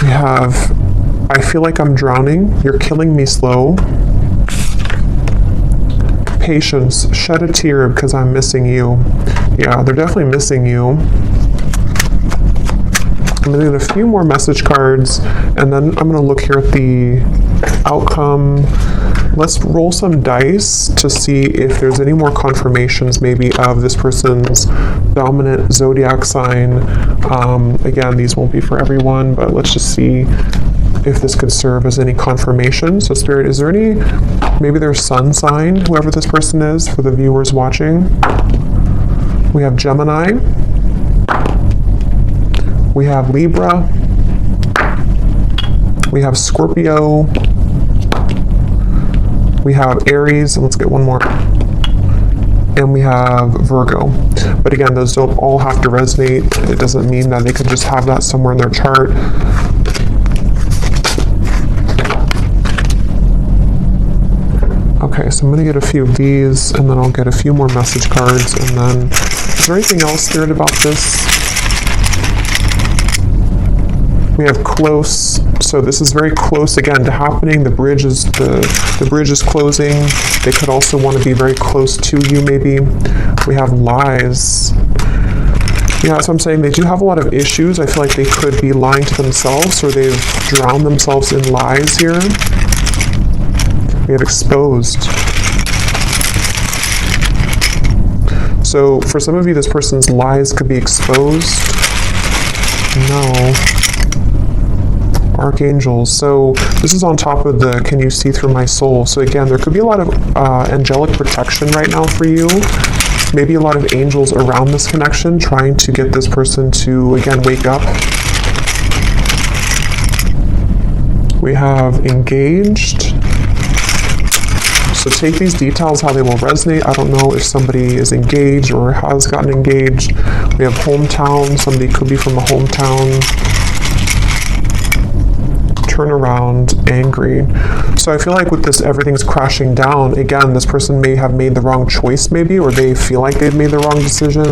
We have, I feel like I'm drowning. You're killing me slow. Patience, shed a tear because I'm missing you. Yeah, they're definitely missing you. I'm going to get a few more message cards, and then I'm going to look here at the outcome. Let's roll some dice to see if there's any more confirmations maybe of this person's dominant zodiac sign. Again, these won't be for everyone, but let's just see if this could serve as any confirmation. So Spirit, is there any, maybe their sun sign, whoever this person is, for the viewers watching? We have Gemini. We have Libra. We have Scorpio. We have Aries, and let's get one more. And we have Virgo. But again, those don't all have to resonate. It doesn't mean that they could just have that somewhere in their chart. Okay, so I'm going to get a few of these, and then I'll get a few more message cards, and then, is there anything else, Spirit, about this? We have close, so this is very close again to happening. The bridge is the bridge is closing. They could also want to be very close to you, maybe. We have lies. Yeah, that's what I'm saying. They do have a lot of issues. I feel like they could be lying to themselves, or they've drowned themselves in lies here. We have exposed. So for some of you, this person's lies could be exposed. No. Archangels. So this is on top of the can you see through my soul. So again, there could be a lot of angelic protection right now for you. Maybe a lot of angels around this connection trying to get this person to, again, wake up. We have engaged. So take these details how they will resonate. I don't know if somebody is engaged or has gotten engaged. We have hometown. Somebody could be from a hometown. Turn around, angry. So I feel like with this, everything's crashing down. Again, this person may have made the wrong choice maybe, or they feel like they've made the wrong decision.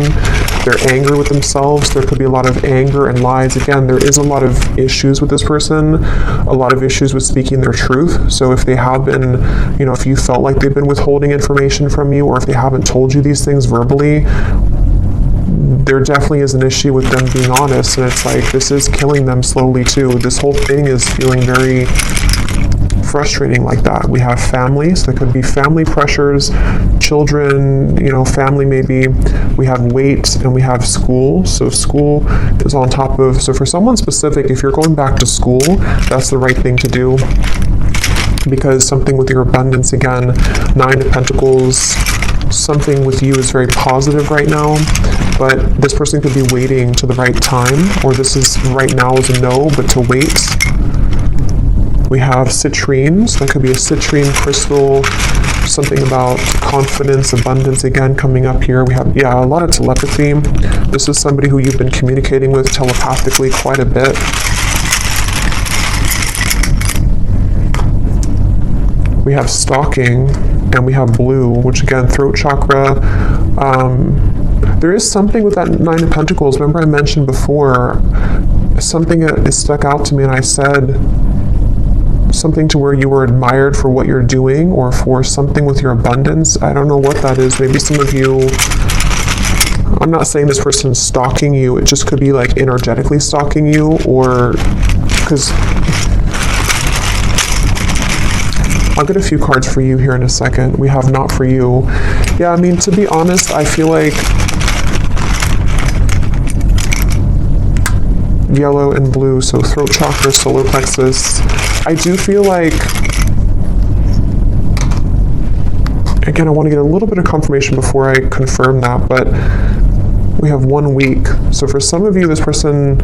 They're angry with themselves. There could be a lot of anger and lies. Again, there is a lot of issues with this person, a lot of issues with speaking their truth. So if they have been, you know, if you felt like they've been withholding information from you, or if they haven't told you these things verbally, there definitely is an issue with them being honest, and it's like this is killing them slowly too. This whole thing is feeling very frustrating like that. We have family, so there could be family pressures, children, you know, family maybe. We have weight, and we have school. So school is on top of, so for someone specific, if you're going back to school, that's the right thing to do, because something with your abundance, again, 9 of Pentacles, something with you is very positive right now, but this person could be waiting to the right time, or this is right now is a no, but to wait. We have citrines. That could be a citrine crystal, something about confidence, abundance, again, coming up here. We have, yeah, a lot of telepathy. This is somebody who you've been communicating with telepathically quite a bit. We have stalking, and we have blue, which again, throat chakra. There is something with that 9 of Pentacles. Remember I mentioned before, something that is stuck out to me, and I said something to where you were admired for what you're doing, or for something with your abundance. I don't know what that is. Maybe some of you, I'm not saying this person's stalking you, it just could be like energetically stalking you, or because I'll get a few cards for you here in a second. We have not for you. Yeah, I mean, to be honest, I feel like yellow and blue, so throat chakra, solar plexus. I do feel like, again, I want to get a little bit of confirmation before I confirm that, but we have 1 week. So for some of you, this person,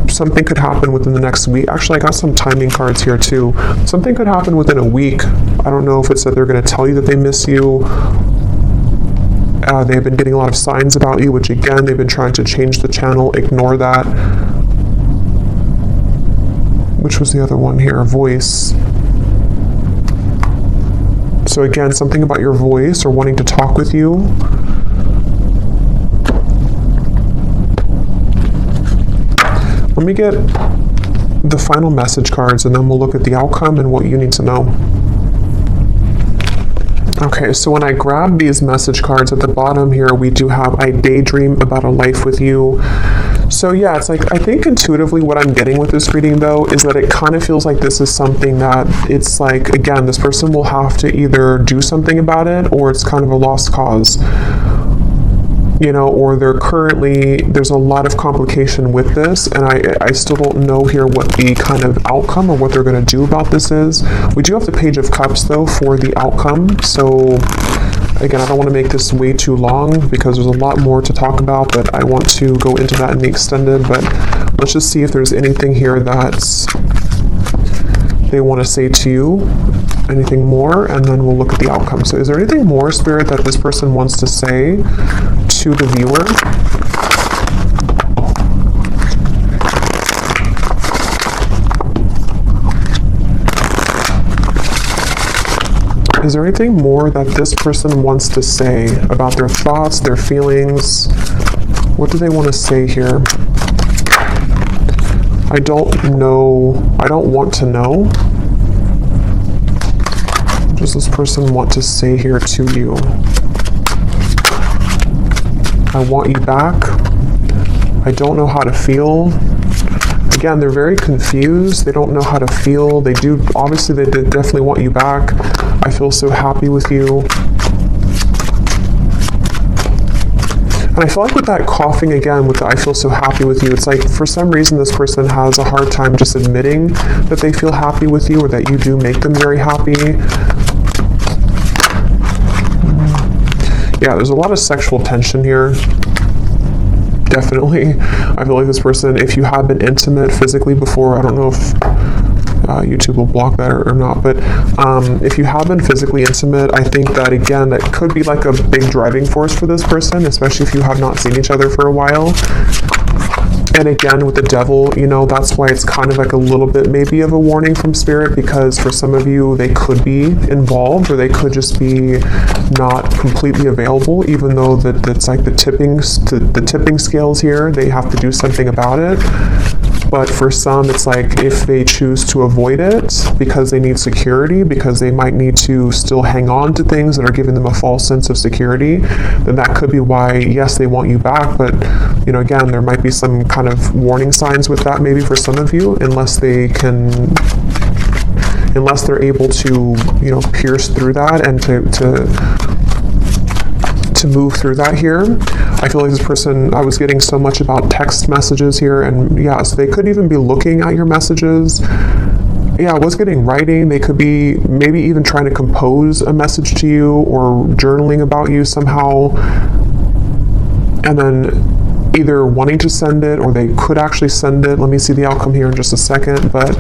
something could happen within the next week. Actually, I got some timing cards here too. Something could happen within a week. I don't know if it's that they're going to tell you that they miss you. They've been getting a lot of signs about you, which again, they've been trying to change the channel. Ignore that. Which was the other one here? Voice. So again, something about your voice, or wanting to talk with you. Let me get the final message cards, and then we'll look at the outcome and what you need to know. Okay, so when I grab these message cards at the bottom here, we do have, I daydream about a life with you. So yeah, it's like, I think intuitively what I'm getting with this reading though, is that it kind of feels like this is something that it's like, again, this person will have to either do something about it, or it's kind of a lost cause. You know, or they're currently, there's a lot of complication with this, and I still don't know here what the kind of outcome or what they're going to do about this is. We do have the Page of Cups though for the outcome, so again, I don't want to make this way too long because there's a lot more to talk about, but I want to go into that in the extended. But let's just see if there's anything here that they want to say to you, anything more, and then we'll look at the outcome. So is there anything more, Spirit, that this person wants to say to the viewer? Is there anything more that this person wants to say about their thoughts, their feelings? What do they want to say here? I don't know. I don't want to know. What does this person want to say here to you? I want you back. I don't know how to feel. Again, they're very confused. They don't know how to feel. They do, obviously, they definitely want you back. I feel so happy with you. And I feel like with that coughing again, with the I feel so happy with you, it's like for some reason this person has a hard time just admitting that they feel happy with you, or that you do make them very happy. Yeah, there's a lot of sexual tension here. Definitely. I feel like this person, if you have been intimate physically before, I don't know if YouTube will block that or not. But if you have been physically intimate, I think that, again, that could be like a big driving force for this person, especially if you have not seen each other for a while. And again, with the devil, you know, that's why it's kind of like a little bit maybe of a warning from spirit, because for some of you, they could be involved, or they could just be not completely available, even though that's like the tipping scales here. They have to do something about it. But for some, it's like if they choose to avoid it because they need security, because they might need to still hang on to things that are giving them a false sense of security, then that could be why, yes, they want you back. But, you know, again, there might be some kind of warning signs with that maybe for some of you, unless they're able to, you know, pierce through that and to move through that here. I feel like this person, I was getting so much about text messages here, and yeah, so they could even be looking at your messages. Yeah, I was getting writing. They could be maybe even trying to compose a message to you or journaling about you somehow, and then either wanting to send it, or they could actually send it. Let me see the outcome here in just a second. But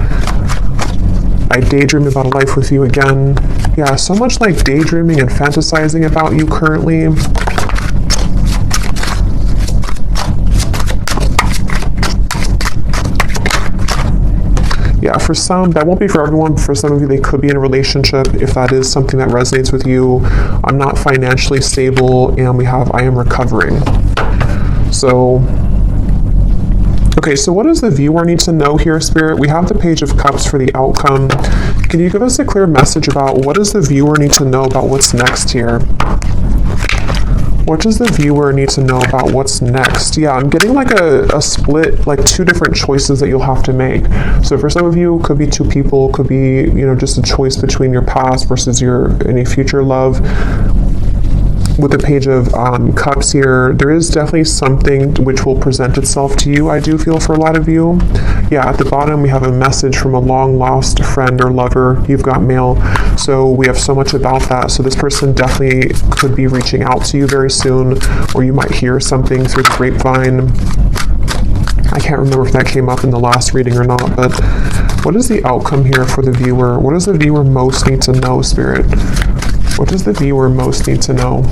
I daydream about a life with you again. Yeah, so much like daydreaming and fantasizing about you currently. Yeah, for some, that won't be for everyone. For some of you, they could be in a relationship, if that is something that resonates with you. I'm not financially stable, and we have I am recovering. So, okay, so what does the viewer need to know here, Spirit? We have the Page of Cups for the outcome. Can you give us a clear message about what does the viewer need to know about what's next here? What does the viewer need to know about what's next? Yeah, I'm getting like a split, like two different choices that you'll have to make. So for some of you, it could be two people, could be, you know, just a choice between your past versus any future love. With the Page of Cups here, there is definitely something which will present itself to you, I do feel, for a lot of you. Yeah, at the bottom, we have a message from a long-lost friend or lover. You've got mail. So we have so much about that. So this person definitely could be reaching out to you very soon, or you might hear something through the grapevine. I can't remember if that came up in the last reading or not, but what is the outcome here for the viewer? What does the viewer most need to know, Spirit? What does the viewer most need to know?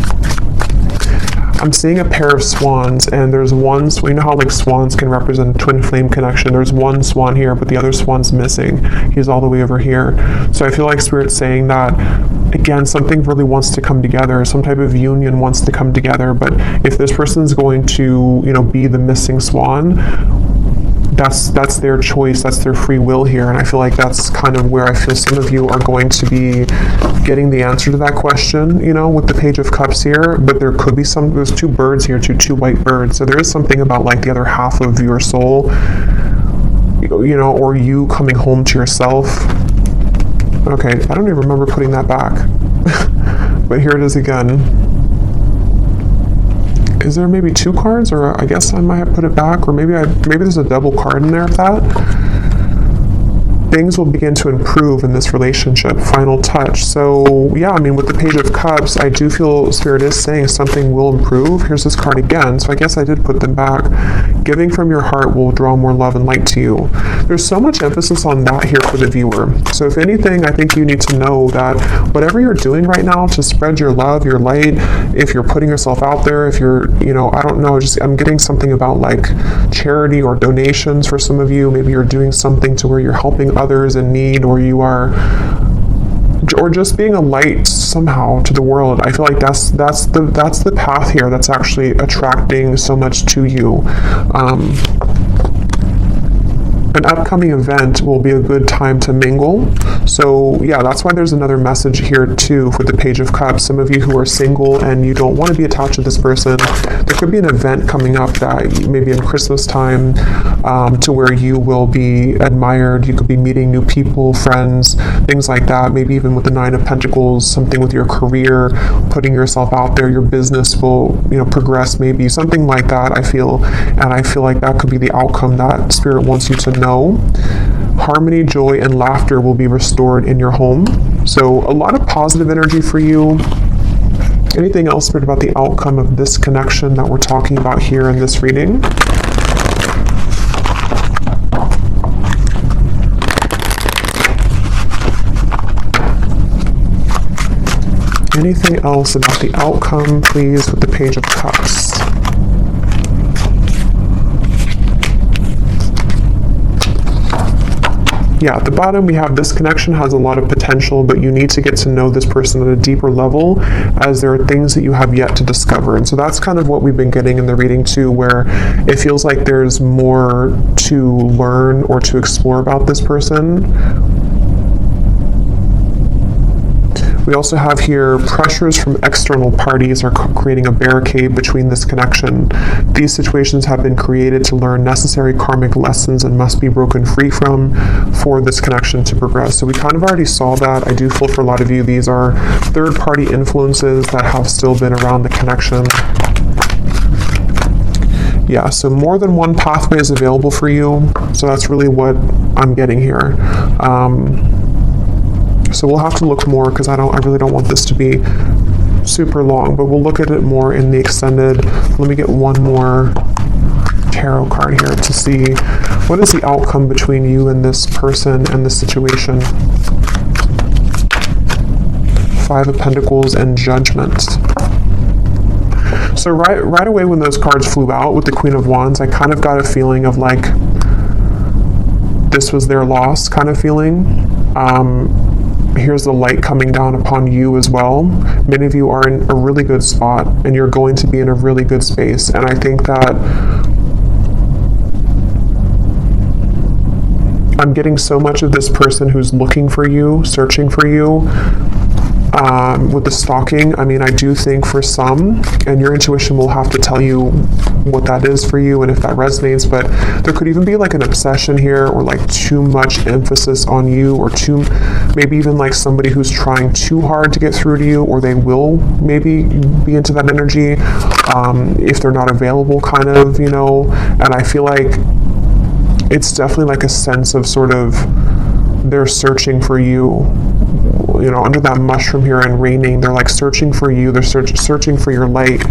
I'm seeing a pair of swans, and there's one, you know how like swans can represent a twin flame connection. There's one swan here, but the other swan's missing. He's all the way over here. So I feel like Spirit's saying that, again, something really wants to come together. Some type of union wants to come together. But if this person's going to, you know, be the missing swan, that's their choice, that's their free will here. And I feel like that's kind of where I feel some of you are going to be getting the answer to that question, you know, with the Page of Cups here. But there could be there's two birds here, two white birds. So there is something about like the other half of your soul, you know, or you coming home to yourself. Okay, I don't even remember putting that back. But here it is again. Is there maybe two cards, or I guess I might have put it back, or maybe there's a double card in there of that. Things will begin to improve in this relationship. Final touch. So yeah, I mean, with the Page of Cups, I do feel Spirit is saying something will improve. Here's this card again. So I guess I did put them back. Giving from your heart will draw more love and light to you. There's so much emphasis on that here for the viewer. So if anything, I think you need to know that whatever you're doing right now to spread your love, your light, if you're putting yourself out there, if you're, you know, I don't know, just I'm getting something about like charity or donations for some of you. Maybe you're doing something to where you're helping others in need, or you are, or just being a light somehow to the world. I feel like that's the path here that's actually attracting so much to you. An upcoming event will be a good time to mingle. So yeah, that's why there's another message here too for the Page of Cups. Some of you who are single and you don't want to be attached to this person, there could be an event coming up that maybe in Christmas time, to where you will be admired. You could be meeting new people, friends, things like that. Maybe even with the Nine of Pentacles, something with your career, putting yourself out there, your business will, you know, progress, maybe something like that, I feel. And I feel like that could be the outcome that Spirit wants you to know. Harmony, joy, and laughter will be restored in your home. So a lot of positive energy for you. Anything else, Spirit, about the outcome of this connection that we're talking about here in this reading? Anything else about the outcome, please, with the Page of Cups? Yeah, at the bottom we have this connection has a lot of potential, but you need to get to know this person at a deeper level, as there are things that you have yet to discover. And so that's kind of what we've been getting in the reading too, where it feels like there's more to learn or to explore about this person. We also have here pressures from external parties are creating a barricade between this connection. These situations have been created to learn necessary karmic lessons and must be broken free from for this connection to progress. So we kind of already saw that. I do feel for a lot of you, these are third-party influences that have still been around the connection. Yeah, so more than one pathway is available for you. So that's really what I'm getting here. So we'll have to look more, because I really don't want this to be super long, but we'll look at it more in the extended. Let me get one more tarot card here to see what is the outcome between you and this person and this situation. Five of Pentacles and Judgment. So right away when those cards flew out with the Queen of Wands, I kind of got a feeling of like this was their loss kind of feeling. Here's the light coming down upon you as well. Many of you are in a really good spot, and you're going to be in a really good space. And I think that I'm getting so much of this person who's looking for you, searching for you. With the stalking, I mean, I do think for some, and your intuition will have to tell you what that is for you and if that resonates, but there could even be like an obsession here, or like too much emphasis on you, or maybe even like somebody who's trying too hard to get through to you, or they will maybe be into that energy if they're not available, kind of, you know. And I feel like it's definitely like a sense of sort of they're searching for you. You know, under that mushroom here and raining, they're like searching for you. They're searching for your light.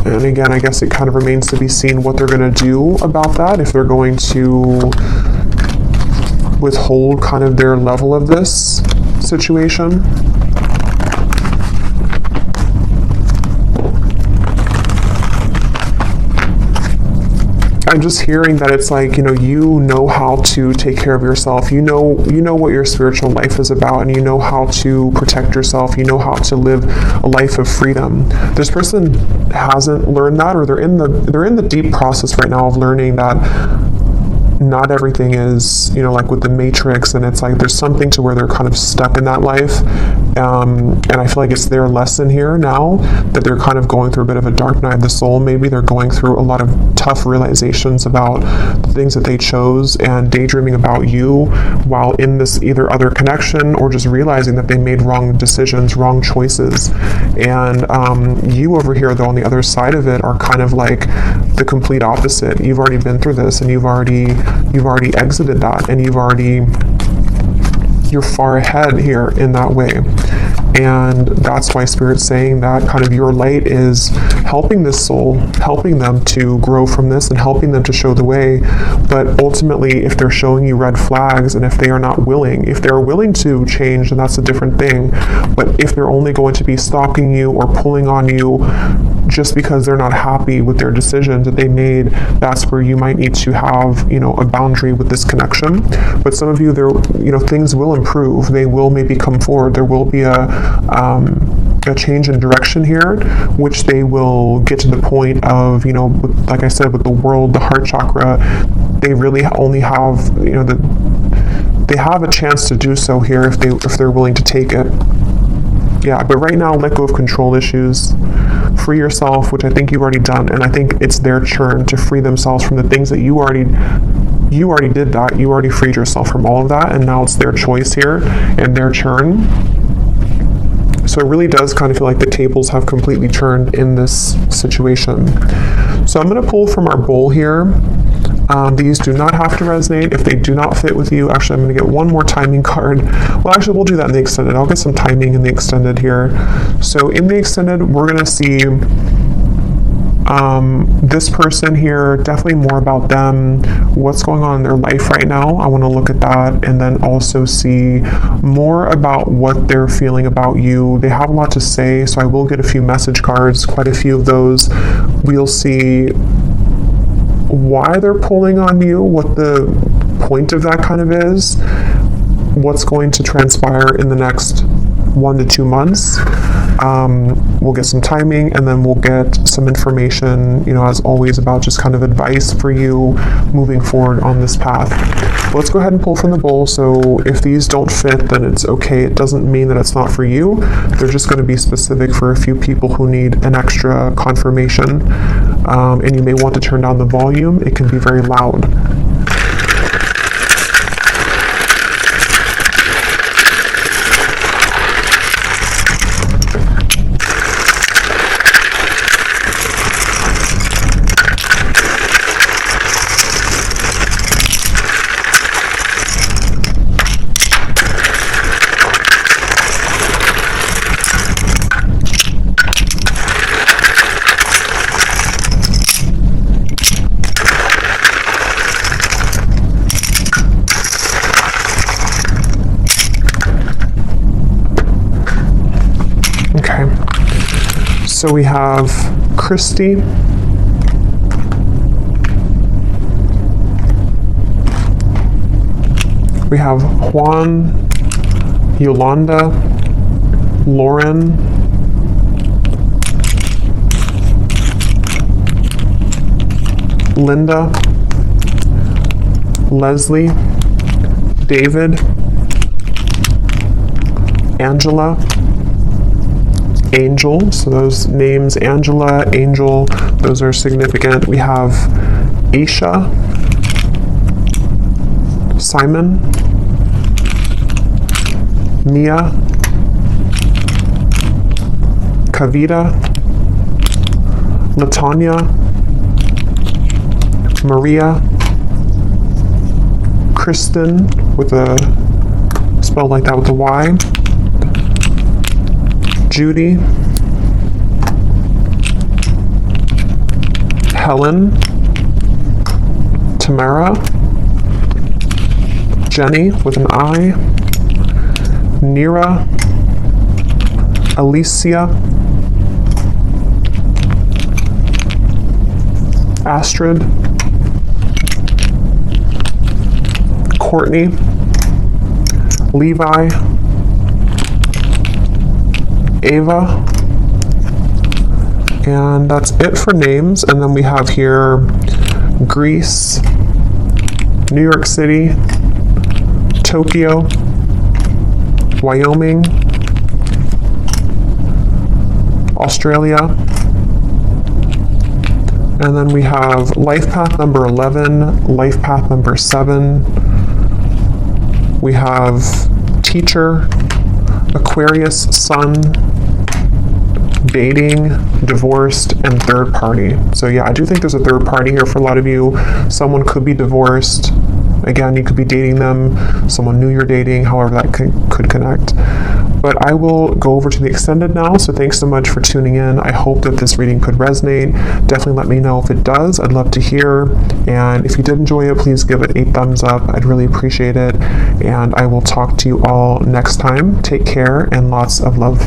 And again, I guess it kind of remains to be seen what they're going to do about that. If they're going to withhold kind of their level of this situation. I'm just hearing that it's like, you know how to take care of yourself. You know what your spiritual life is about, and you know how to protect yourself. You know how to live a life of freedom. This person hasn't learned that, or they're in the deep process right now of learning that not everything is, like with the Matrix, and it's like there's something to where they're kind of stuck in that life. And I feel like it's their lesson here now that they're kind of going through a bit of a dark night of the soul. Maybe they're going through a lot of tough realizations about the things that they chose, and daydreaming about you while in this either other connection, or just realizing that they made wrong decisions, wrong choices. And you over here, though, on the other side of it, are kind of like the complete opposite. You've already been through this, and you've already exited that, and you're far ahead here in that way. And that's why Spirit's saying that kind of your light is helping this soul, helping them to grow from this, and helping them to show the way. But ultimately, if they're showing you red flags, and if they are not willing, if they're willing to change, then that's a different thing. But if they're only going to be stalking you or pulling on you just because they're not happy with their decisions that they made, that's where you might need to have, a boundary with this connection. But some of you, things will improve. They will maybe come forward. There will be a change in direction here, which they will get to the point of, like I said, with the world, the heart chakra, they really only have, they have a chance to do so here if they're willing to take it. Yeah, but right now, let go of control issues. Free yourself, which I think you've already done, and I think it's their turn to free themselves from the things that you already did that. You already freed yourself from all of that, and now it's their choice here and their turn. So it really does kind of feel like the tables have completely turned in this situation. So I'm going to pull from our bowl here. These do not have to resonate if they do not fit with you. Actually, I'm going to get one more timing card. Well, actually, we'll do that in the extended. I'll get some timing in the extended here. So in the extended, we're going to see This person here, definitely more about them, what's going on in their life right now. I want to look at that and then also see more about what they're feeling about you. They have a lot to say, so I will get a few message cards, quite a few of those. We'll see why they're pulling on you, what the point of that kind of is, what's going to transpire in the next 1 to 2 months. We'll get some timing, and then we'll get some information, as always, about just kind of advice for you moving forward on this path. Let's go ahead and pull from the bowl. So if these don't fit, then it's okay. It doesn't mean that it's not for you. They're just going to be specific for a few people who need an extra confirmation. And you may want to turn down the volume. It can be very loud. So we have Christy, we have Juan, Yolanda, Lauren, Linda, Leslie, David, Angela, Angel. So those names, Angela, Angel, those are significant. We have Aisha, Simon, Mia, Kavita, Latanya, Maria, Kristen, with a spell like that with a Y, Judy, Helen, Tamara, Jenny with an I, Nira, Alicia, Astrid, Courtney, Levi, Ava, and that's it for names. And then we have here Greece, New York City, Tokyo, Wyoming, Australia, and then we have life path number 11, life path number 7. We have teacher, Aquarius sun, dating, divorced, and third party. So yeah, I do think there's a third party here for a lot of you. Someone could be divorced. Again, you could be dating them, someone new you're dating, however that could connect. But I will go over to the extended now, so thanks so much for tuning in. I hope that this reading could resonate. Definitely let me know if it does. I'd love to hear. And if you did enjoy it, please give it a thumbs up. I'd really appreciate it. And I will talk to you all next time. Take care and lots of love.